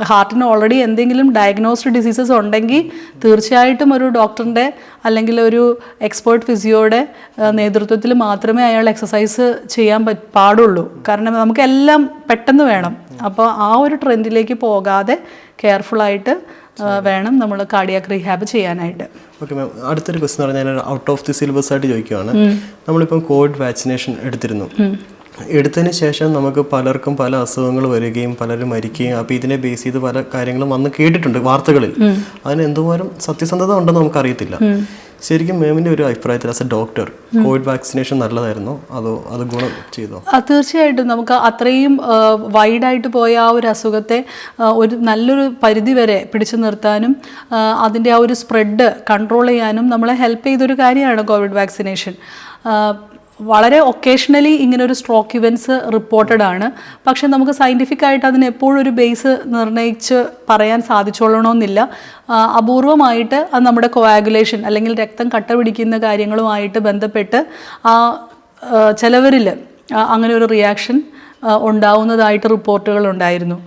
ഹാർട്ടിന് ഓൾറെഡി എന്തെങ്കിലും ഡയഗ്നോസ്ഡ് ഡിസീസസ് ഉണ്ടെങ്കിൽ തീർച്ചയായിട്ടും ഒരു ഡോക്ടറിൻ്റെ അല്ലെങ്കിൽ ഒരു എക്സ്പേർട്ട് ഫിസിയോയുടെ നേതൃത്വത്തിൽ മാത്രമേ അയാൾ എക്സസൈസ് ചെയ്യാൻ പാടുള്ളൂ. കാരണം നമുക്കെല്ലാം പെട്ടെന്ന് വേണം. അപ്പോൾ ആ ഒരു ട്രെൻഡിലേക്ക് പോകാതെ കെയർഫുള്ളായിട്ട് വേണം നമ്മൾ കാർഡിയാക് റീഹാബ് ചെയ്യാനായിട്ട്. ഓക്കെ മാം, അടുത്തൊരു ക്വസ്റ്റ്യൻ പറഞ്ഞാൽ ഔട്ട് ഓഫ് ദി സിലബസ് ആയിട്ട് ചോദിക്കുകയാണ്. നമ്മളിപ്പം കോവിഡ് വാക്സിനേഷൻ എടുത്തതിന് ശേഷം നമുക്ക് പലർക്കും പല അസുഖങ്ങൾ വരികയും പലരും മരിക്കുകയും, അപ്പോൾ ഇതിനെ ബേസ് ചെയ്ത് പല കാര്യങ്ങളും വന്ന് കേട്ടിട്ടുണ്ട് വാർത്തകളിൽ. അതിന് എന്തോരം സത്യസന്ധത ഉണ്ടെന്ന് നമുക്കറിയത്തില്ല. ശരിക്കും മാമിൻ്റെ ഒരു അഭിപ്രായത്തിൽ as a doctor Covid vaccination നല്ലതായിരുന്നോ അതോ അത് ഗുണം ചെയ്തോ? തീർച്ചയായിട്ടും നമുക്ക് അത്രയും വൈഡായിട്ട് പോയ ആ ഒരു അസുഖത്തെ ഒരു നല്ലൊരു പരിധി വരെ പിടിച്ചു നിർത്താനും അതിൻ്റെ ആ ഒരു സ്പ്രെഡ് കൺട്രോൾ ചെയ്യാനും നമ്മളെ ഹെൽപ്പ് ചെയ്തൊരു കാര്യമാണ് കോവിഡ് വാക്സിനേഷൻ. വളരെ ഒക്കേഷണലി ഇങ്ങനൊരു സ്ട്രോക്ക് ഇവൻറ്റ്സ് റിപ്പോർട്ടഡ് ആണ്. പക്ഷെ നമുക്ക് സയൻറ്റിഫിക് ആയിട്ട് അതിന് എപ്പോഴും ഒരു ബേസ് നിർണ്ണയിച്ച് പറയാൻ സാധിച്ചോളണമെന്നില്ല. അപൂർവമായിട്ട് അത് നമ്മുടെ കോയാഗുലേഷൻ അല്ലെങ്കിൽ രക്തം കട്ട പിടിക്കുന്ന കാര്യങ്ങളുമായിട്ട് ബന്ധപ്പെട്ട് ചിലവരിൽ അങ്ങനെ ഒരു റിയാക്ഷൻ ഉണ്ടാവുന്നതായിട്ട് റിപ്പോർട്ടുകൾ ഉണ്ടായിരുന്നു.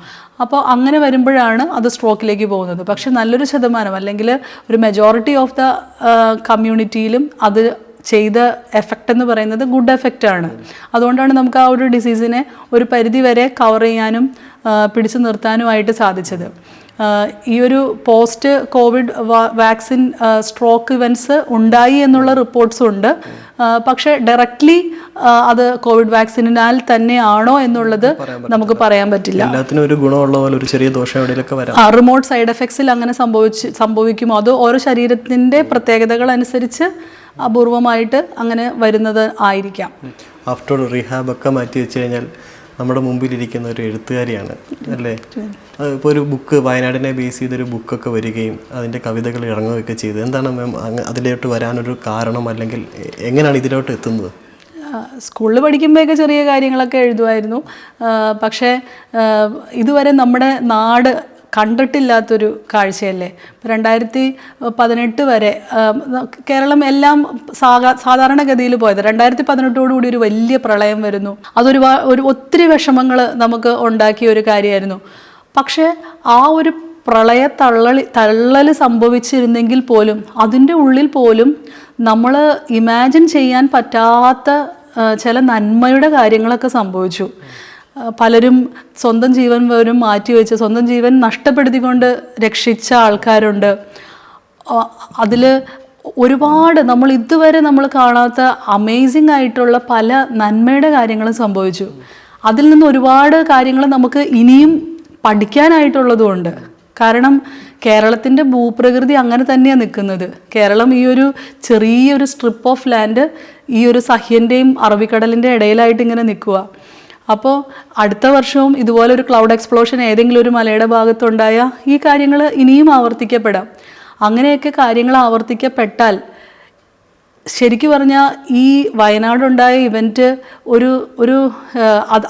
അപ്പോൾ അങ്ങനെ വരുമ്പോഴാണ് അത് സ്ട്രോക്കിലേക്ക് പോകുന്നത്. പക്ഷെ നല്ലൊരു ശതമാനം അല്ലെങ്കിൽ ഒരു മെജോറിറ്റി ഓഫ് ദ കമ്മ്യൂണിറ്റിയിലും അത് ചെയ്ത എഫക്റ്റ് എന്ന് പറയുന്നത് ഗുഡ് എഫക്റ്റ് ആണ്. അതുകൊണ്ടാണ് നമുക്ക് ആ ഒരു ഡിസീസിനെ ഒരു പരിധി വരെ കവർ ചെയ്യാനും പിടിച്ചു നിർത്താനുമായിട്ട് സാധിച്ചത്. ഈ ഒരു post Covid vaccine stroke events ഉണ്ടായി എന്നുള്ള റിപ്പോർട്ട്സും ഉണ്ട്. പക്ഷേ ഡയറക്റ്റ്ലി അത് കോവിഡ് വാക്സിനാൽ തന്നെയാണോ എന്നുള്ളത് നമുക്ക് പറയാൻ പറ്റില്ല. എല്ലാത്തിനും ഒരു ഗുണമുള്ള പോലെ ഒരു ചെറിയ ദോഷം എവിടെയൊക്കെ വരാം. റിമോട്ട് സൈഡ് എഫക്ട്സിൽ അങ്ങനെ സംഭവിക്കുമോ അത് ഓരോ ശരീരത്തിൻ്റെ പ്രത്യേകതകൾ അനുസരിച്ച് അപൂർവമായിട്ട് അങ്ങനെ വരുന്നത് ആയിരിക്കാം. ആഫ്റ്റർ റീഹാബ് ഒക്കെ മാറ്റി വെച്ച് കഴിഞ്ഞാൽ നമ്മുടെ മുമ്പിലിരിക്കുന്ന ഒരു എഴുത്തുകാരിയാണ് അല്ലേ. ഇപ്പോൾ ഒരു ബുക്ക് വയനാടിനെ ബേസ് ചെയ്തൊരു ബുക്കൊക്കെ വരികയും അതിൻ്റെ കവിതകൾ ഇറങ്ങുകയൊക്കെ ചെയ്ത് എന്താണ് മാം അതിലോട്ട് വരാനൊരു കാരണം, അല്ലെങ്കിൽ എങ്ങനെയാണ് ഇതിലോട്ട് എത്തുന്നത്? സ്കൂളിൽ പഠിക്കുമ്പോഴൊക്കെ ചെറിയ കാര്യങ്ങളൊക്കെ എഴുതുമായിരുന്നു. പക്ഷേ ഇതുവരെ നമ്മുടെ നാട് കണ്ടിട്ടില്ലാത്തൊരു കാഴ്ചയല്ലേ. 2018 വരെ കേരളം എല്ലാം സാധാരണഗതിയിൽ പോയത്. 2018 ഒരു വലിയ പ്രളയം വരുന്നു. അതൊരു ഒത്തിരി വിഷമങ്ങൾ നമുക്ക് ഉണ്ടാക്കിയ ഒരു കാര്യമായിരുന്നു. പക്ഷേ ആ ഒരു പ്രളയ തള്ളൽ സംഭവിച്ചിരുന്നെങ്കിൽ പോലും അതിൻ്റെ ഉള്ളിൽ പോലും നമ്മൾ ഇമാജിൻ ചെയ്യാൻ പറ്റാത്ത ചില നന്മയുടെ കാര്യങ്ങളൊക്കെ സംഭവിച്ചു. പലരും സ്വന്തം ജീവൻ പോലും മാറ്റിവെച്ച് സ്വന്തം ജീവൻ നഷ്ടപ്പെടുത്തിക്കൊണ്ട് രക്ഷിച്ച ആൾക്കാരുണ്ട്. അതിൽ ഒരുപാട് ഇതുവരെ നമ്മൾ കാണാത്ത അമേസിങ് ആയിട്ടുള്ള പല നന്മയുടെ കാര്യങ്ങളും സംഭവിച്ചു. അതിൽ നിന്ന് ഒരുപാട് കാര്യങ്ങൾ നമുക്ക് ഇനിയും പഠിക്കാനായിട്ടുള്ളതുമുണ്ട്. കാരണം കേരളത്തിൻ്റെ ഭൂപ്രകൃതി അങ്ങനെ തന്നെയാണ് നിൽക്കുന്നത്. കേരളം ഈ ഒരു ചെറിയൊരു സ്ട്രിപ്പ് ഓഫ് ലാൻഡ് ഈ ഒരു സഹ്യൻ്റെയും അറബിക്കടലിൻ്റെ ഇടയിലായിട്ട് ഇങ്ങനെ നിൽക്കുക. അപ്പോൾ അടുത്ത വർഷവും ഇതുപോലെ ഒരു ക്ലൗഡ് എക്സ്പ്ലോഷൻ ഏതെങ്കിലും ഒരു മലയുടെ ഭാഗത്തുണ്ടായാൽ ഈ കാര്യങ്ങൾ ഇനിയും ആവർത്തിക്കപ്പെടാം. അങ്ങനെയൊക്കെ കാര്യങ്ങൾ ആവർത്തിക്കപ്പെട്ടാൽ ശരിക്കും പറഞ്ഞാൽ ഈ വയനാടുണ്ടായ ഇവൻറ്റ്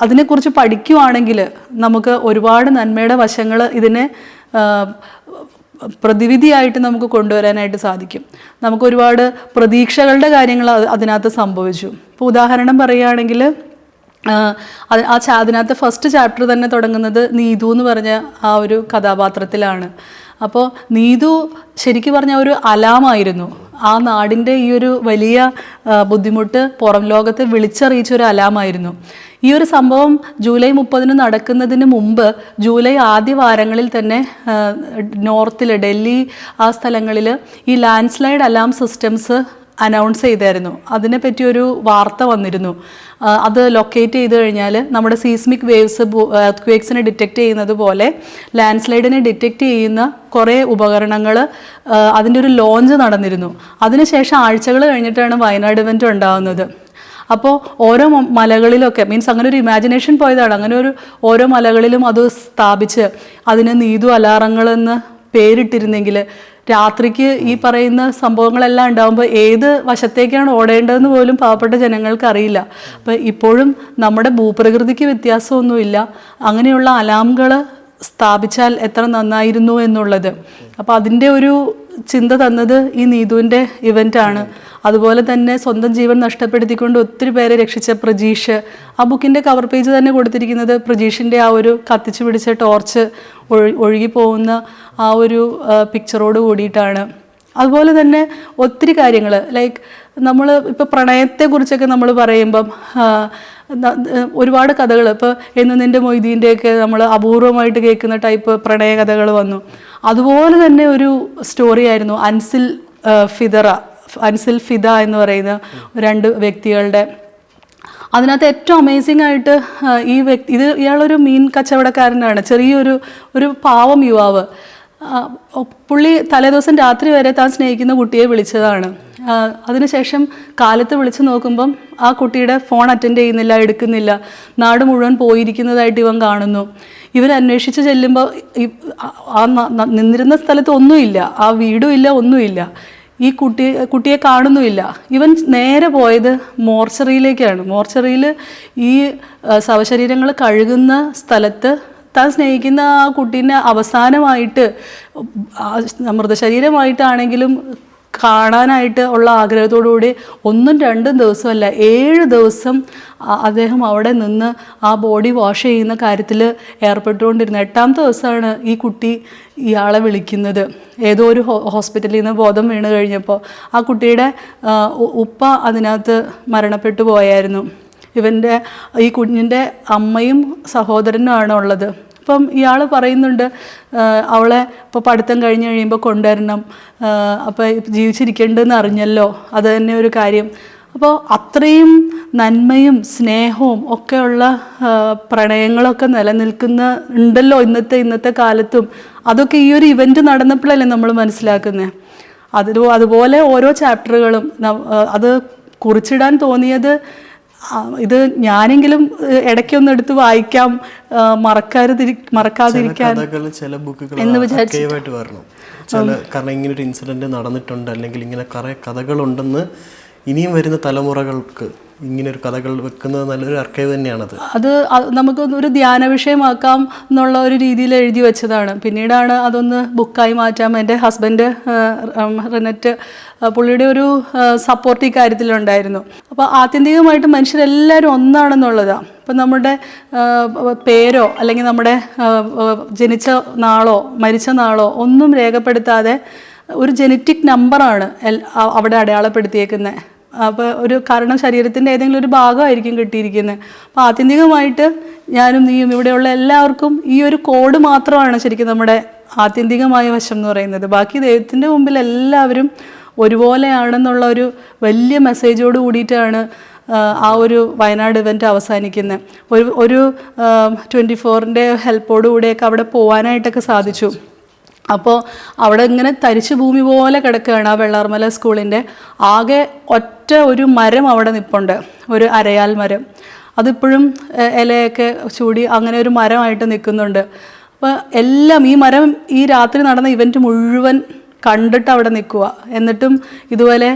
അതിനെക്കുറിച്ച് പഠിക്കുവാണെങ്കിൽ നമുക്ക് ഒരുപാട് നന്മയുടെ വശങ്ങൾ ഇതിനെ പ്രതിവിധിയായിട്ട് നമുക്ക് കൊണ്ടുവരാനായിട്ട് സാധിക്കും. നമുക്ക് ഒരുപാട് പ്രതീക്ഷകളുടെ കാര്യങ്ങൾ അതിനകത്ത് സംഭവിച്ചു. ഇപ്പോൾ ഉദാഹരണം പറയുകയാണെങ്കിൽ അതിനകത്ത് ഫസ്റ്റ് ചാപ്റ്റർ തന്നെ തുടങ്ങുന്നത് നീതു എന്ന് പറഞ്ഞ ആ ഒരു കഥാപാത്രത്തിലാണ്. അപ്പോൾ നീതു ശരിക്കും പറഞ്ഞ ഒരു അലാമായിരുന്നു. ആ നാടിൻ്റെ ഈ ഒരു വലിയ ബുദ്ധിമുട്ട് പുറം ലോകത്തെ വിളിച്ചറിയിച്ചൊരു അലാമായിരുന്നു. ഈ ഒരു സംഭവം ജൂലൈ 30 നടക്കുന്നതിന് മുമ്പ് ജൂലൈ ആദ്യ വാരങ്ങളിൽ തന്നെ നോർത്തിൽ ഡൽഹി ആ സ്ഥലങ്ങളിൽ ഈ land slide alarm systems announce ചെയ്തായിരുന്നു. അതിനെപ്പറ്റിയൊരു വാർത്ത വന്നിരുന്നു. അത് ലൊക്കേറ്റ് ചെയ്ത് കഴിഞ്ഞാൽ നമ്മുടെ സീസ്മിക് വേവ്സ് എർത്ത്ക്വേക്സിനെ ഡിറ്റക്റ്റ് ചെയ്യുന്നത് പോലെ ലാൻഡ് സ്ലൈഡിനെ ഡിറ്റക്റ്റ് ചെയ്യുന്ന കുറേ ഉപകരണങ്ങൾ അതിൻ്റെ ഒരു ലോഞ്ച് നടന്നിരുന്നു. അതിനുശേഷം ആഴ്ചകൾ കഴിഞ്ഞിട്ടാണ് വയനാട് ഇവൻറ്റ് ഉണ്ടാകുന്നത്. അപ്പോൾ ഓരോ മലകളിലൊക്കെ അങ്ങനെ ഒരു ഇമാജിനേഷൻ പോയതാണ്. അങ്ങനെ ഓരോ മലകളിലും അത് സ്ഥാപിച്ച് അതിന് നീതു അലാറങ്ങളെന്ന് പേരിട്ടിരുന്നെങ്കിൽ രാത്രിക്ക് ഈ പറയുന്ന സംഭവങ്ങളെല്ലാം ഉണ്ടാകുമ്പോൾ ഏത് വശത്തേക്കാണ് ഓടേണ്ടതെന്ന് പോലും പാവപ്പെട്ട ജനങ്ങൾക്ക് അറിയില്ല. അപ്പം ഇപ്പോഴും നമ്മുടെ ഭൂപ്രകൃതിക്ക് വ്യത്യാസമൊന്നുമില്ല. അങ്ങനെയുള്ള അലാമുകൾ സ്ഥാപിച്ചാൽ എത്ര നന്നായിരുന്നു എന്നുള്ളത്. അപ്പോൾ അതിൻ്റെ ഒരു ചിന്ത തന്നത് ഈ നീതുവിൻ്റെ ഇവൻ്റാണ്. അതുപോലെ തന്നെ സ്വന്തം ജീവൻ നഷ്ടപ്പെടുത്തിക്കൊണ്ട് ഒത്തിരി പേരെ രക്ഷിച്ച പ്രജീഷ്, ആ ബുക്കിൻ്റെ കവർ പേജ് തന്നെ കൊടുത്തിരിക്കുന്നത് പ്രജീഷിൻ്റെ ആ ഒരു കത്തിച്ചു പിടിച്ച ടോർച്ച് ഒഴുകി പോകുന്ന ആ ഒരു പിക്ചറോട് കൂടിയിട്ടാണ്. അതുപോലെ തന്നെ ഒത്തിരി കാര്യങ്ങൾ ലൈക്ക് നമ്മൾ ഇപ്പോൾ പ്രണയത്തെക്കുറിച്ചൊക്കെ നമ്മൾ പറയുമ്പം ഒരുപാട് കഥകൾ ഇപ്പോൾ എന്ന് നിൻ്റെ മൊയ്തീൻ്റെയൊക്കെ നമ്മൾ അപൂർവമായിട്ട് കേൾക്കുന്ന ടൈപ്പ് പ്രണയ കഥകൾ വന്നു. അതുപോലെ തന്നെ ഒരു സ്റ്റോറി ആയിരുന്നു അൻസിൽ ഫിദ എന്ന് പറയുന്ന 2 വ്യക്തികളുടെ. അതിനകത്ത് ഏറ്റവും അമേസിംഗ് ആയിട്ട് ഇയാളൊരു മീൻ കച്ചവടക്കാരനാണ്. ചെറിയൊരു പാവം യുവാവ്. പുള്ളി തലേദിവസം രാത്രി വരെ താൻ സ്നേഹിക്കുന്ന കുട്ടിയെ വിളിച്ചതാണ്. അതിനുശേഷം കാലത്ത് വിളിച്ച് നോക്കുമ്പം ആ കുട്ടിയുടെ ഫോൺ അറ്റൻഡ് ചെയ്യുന്നില്ല, എടുക്കുന്നില്ല. നാട് മുഴുവൻ പോയിരിക്കുന്നതായിട്ട് ഇവൻ കാണുന്നു. ഇവർ അന്വേഷിച്ച് ചെല്ലുമ്പോൾ ആ നിന്നിരുന്ന സ്ഥലത്ത് ഒന്നുമില്ല, ആ വീടും ഇല്ല, ഒന്നുമില്ല. ഈ കുട്ടിയെ കാണുന്നുമില്ല. ഇവൻ നേരെ പോയത് മോർച്ചറിയിലേക്കാണ്. മോർച്ചറിയിൽ ഈ ശവശരീരങ്ങൾ കഴുകുന്ന സ്ഥലത്ത് താൻ സ്നേഹിക്കുന്ന ആ കുട്ടീനെ അവസാനമായിട്ട് മൃതശരീരമായിട്ടാണെങ്കിലും കാണാനായിട്ട് ഉള്ള ആഗ്രഹത്തോടുകൂടി 1-2 ദിവസമല്ല 7 ദിവസം അദ്ദേഹം അവിടെ നിന്ന് ആ ബോഡി വാഷ് ചെയ്യുന്ന കാര്യത്തിൽ ഏർപ്പെട്ടുകൊണ്ടിരുന്നു. 8ാമത്തെ ദിവസമാണ് ഈ കുട്ടി ഇയാളെ വിളിക്കുന്നത്. ഏതോ ഒരു ഹോസ്പിറ്റലിൽ നിന്ന് ബോധം വീണ് കഴിഞ്ഞപ്പോൾ ആ കുട്ടിയുടെ ഉപ്പ അതിനകത്ത് മരണപ്പെട്ടു പോയായിരുന്നു. ഈ കുഞ്ഞിൻ്റെ അമ്മയും സഹോദരനുമാണ് ഉള്ളത്. അപ്പം ഇയാൾ പറയുന്നുണ്ട് അവളെ ഇപ്പോൾ പഠിത്തം കഴിഞ്ഞ് കഴിയുമ്പോൾ കൊണ്ടുവരണം, അപ്പോൾ ജീവിച്ചിരിക്കേണ്ടതെന്ന് അറിഞ്ഞല്ലോ, അത് തന്നെ ഒരു കാര്യം. അപ്പോൾ അത്രയും നന്മയും സ്നേഹവും ഒക്കെയുള്ള പ്രണയങ്ങളൊക്കെ ഉണ്ടല്ലോ ഇന്നത്തെ കാലത്തും. അതൊക്കെ ഈ ഒരു ഇവൻറ്റ് നടന്നപ്പോഴല്ലേ നമ്മൾ മനസ്സിലാക്കുന്നത്. അതുപോലെ ഓരോ ചാപ്റ്ററുകളും അത് കുറിച്ചിടാൻ തോന്നിയത് ഇത് ഞാനെങ്കിലും ഇടയ്ക്കൊന്ന് എടുത്ത് വായിക്കാം, മറക്കാതിരിക്കാൻ എന്ന് വിചാരിച്ചു. കാരണം ഇങ്ങനെ ഒരു ഇൻസിഡന്റ് നടന്നിട്ടുണ്ട്, അല്ലെങ്കിൽ ഇങ്ങനെ കുറെ കഥകളുണ്ടെന്ന് ഇനിയും വരുന്ന തലമുറകൾക്ക് ഇങ്ങനെ ഒരു കഥകൾ വെക്കുന്നത് നല്ലൊരു ആർക്കൈവ് തന്നെയാണത്. അത് നമുക്ക് ഒരു ധ്യാന വിഷയമാക്കാം എന്നുള്ള ഒരു രീതിയിൽ എഴുതി വെച്ചതാണ്. പിന്നീടാണ് അതൊന്ന് ബുക്കായി മാറ്റാം. എൻ്റെ ഹസ്ബൻഡ് റിനറ്റ്, പുള്ളിയുടെ ഒരു സപ്പോർട്ട് ഈ കാര്യത്തിലുണ്ടായിരുന്നു. അപ്പോൾ ആത്യന്തികമായിട്ട് മനുഷ്യരെല്ലാവരും ഒന്നാണെന്നുള്ളതാണ്. ഇപ്പം നമ്മുടെ പേരോ അല്ലെങ്കിൽ നമ്മുടെ ജനിച്ച നാളോ മരിച്ച നാളോ ഒന്നും രേഖപ്പെടുത്താതെ ഒരു ജനറ്റിക് നമ്പറാണ് അവിടെ അടയാളപ്പെടുത്തിയേക്കുന്നത്. അപ്പോൾ ഒരു കാരണം ശരീരത്തിൻ്റെ ഏതെങ്കിലും ഒരു ഭാഗമായിരിക്കും കിട്ടിയിരിക്കുന്നത്. അപ്പോൾ ആത്യന്തികമായിട്ട് ഞാനും നീയും ഇവിടെയുള്ള എല്ലാവർക്കും ഈ ഒരു കോഡ് മാത്രമാണ് ശരിക്കും നമ്മുടെ ആത്യന്തികമായ വശം എന്ന് പറയുന്നത്. ബാക്കി ദൈവത്തിൻ്റെ മുമ്പിൽ എല്ലാവരും ഒരുപോലെയാണെന്നുള്ള ഒരു വലിയ മെസ്സേജോട് കൂടിയിട്ടാണ് ആ ഒരു വയനാട് ഇവൻ്റ് അവസാനിക്കുന്നത്. ഒരു 24-ൻ്റെ ഹെൽപ്പോടുകൂടിയൊക്കെ അവിടെ പോകാനായിട്ടൊക്കെ സാധിച്ചു. അപ്പോൾ അവിടെ ഇങ്ങനെ തരിച്ചു ഭൂമി പോലെ കിടക്കുകയാണ് ആ വെള്ളാർമല സ്കൂളിൻ്റെ. ആകെ ഒറ്റ ഒരു മരം അവിടെ നിൽപ്പുണ്ട്, ഒരു അരയാൽ മരം. അതിപ്പോഴും ഇലയൊക്കെ ചൂടി അങ്ങനെ ഒരു മരമായിട്ട് നിൽക്കുന്നുണ്ട്. അപ്പോൾ എല്ലാം ഈ മരം ഈ രാത്രി നടന്ന ഇവൻറ്റ് മുഴുവൻ കണ്ടിട്ട് അവിടെ നിൽക്കുക. എന്നിട്ടും ഇതുപോലെ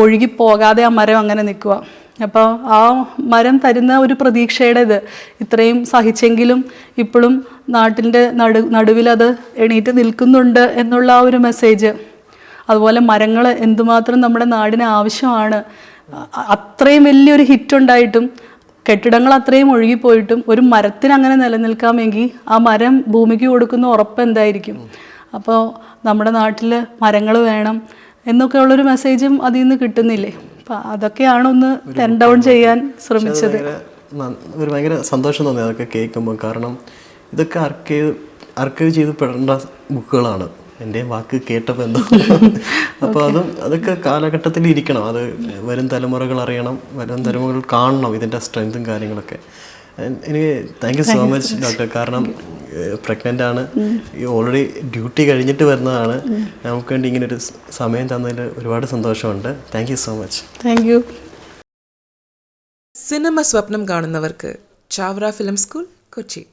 ഒഴുകിപ്പോകാതെ ആ മരം അങ്ങനെ നിൽക്കുക. അപ്പോൾ ആ മരം തരുന്ന ഒരു പ്രതീക്ഷയുടെ ഇത്രയും സഹിച്ചെങ്കിലും ഇപ്പോഴും നാട്ടിൻ്റെ നടുവിലത് എണീറ്റ് നിൽക്കുന്നുണ്ട് എന്നുള്ള ആ ഒരു മെസ്സേജ്. അതുപോലെ മരങ്ങൾ എന്തുമാത്രം നമ്മുടെ നാടിന് ആവശ്യമാണ്. അത്രയും വലിയൊരു ഹിറ്റുണ്ടായിട്ടും കെട്ടിടങ്ങൾ അത്രയും ഒഴുകിപ്പോയിട്ടും ഒരു മരത്തിന് അങ്ങനെ നിലനിൽക്കാമെങ്കിൽ ആ മരം ഭൂമിക്ക് കൊടുക്കുന്ന ഉറപ്പ് എന്തായിരിക്കും. അപ്പോൾ നമ്മുടെ നാട്ടിൽ മരങ്ങൾ വേണം എന്നൊക്കെയുള്ളൊരു മെസ്സേജും അതിൽ നിന്ന് കിട്ടുന്നില്ലേ. അപ്പം അതൊക്കെയാണ് ഒന്ന് ടെൻ ഡൗൺ ചെയ്യാൻ ശ്രമിച്ചത്. ഒരു ഭയങ്കര സന്തോഷം തോന്നി അതൊക്കെ കേൾക്കുമ്പോൾ. കാരണം ഇതൊക്കെ അർക്കൈവ് ചെയ്ത് പെടേണ്ട ബുക്കുകളാണ്. എൻ്റെയും വാക്ക് കേട്ടപ്പോൾ എന്തോ. അപ്പോൾ അതൊക്കെ കാലഘട്ടത്തിൽ ഇരിക്കണം. അത് വരും തലമുറകൾ അറിയണം, വരും തലമുറകൾ കാണണം ഇതിൻ്റെ സ്ട്രെങ്തും കാര്യങ്ങളൊക്കെ. എനിക്ക് thank you so much doctor. കാരണം പ്രഗ്നൻ്റ് ആണ്, ഓൾറെഡി ഡ്യൂട്ടി കഴിഞ്ഞിട്ട് വരുന്നതാണ്. നമുക്ക് വേണ്ടി ഇങ്ങനൊരു സമയം തന്നതിൽ ഒരുപാട് സന്തോഷമുണ്ട്. Thank you so much. Thank you. Cinema സ്വപ്നം കാണുന്നവർക്ക് ചാവറ ഫിലിം സ്കൂൾ, കൊച്ചി.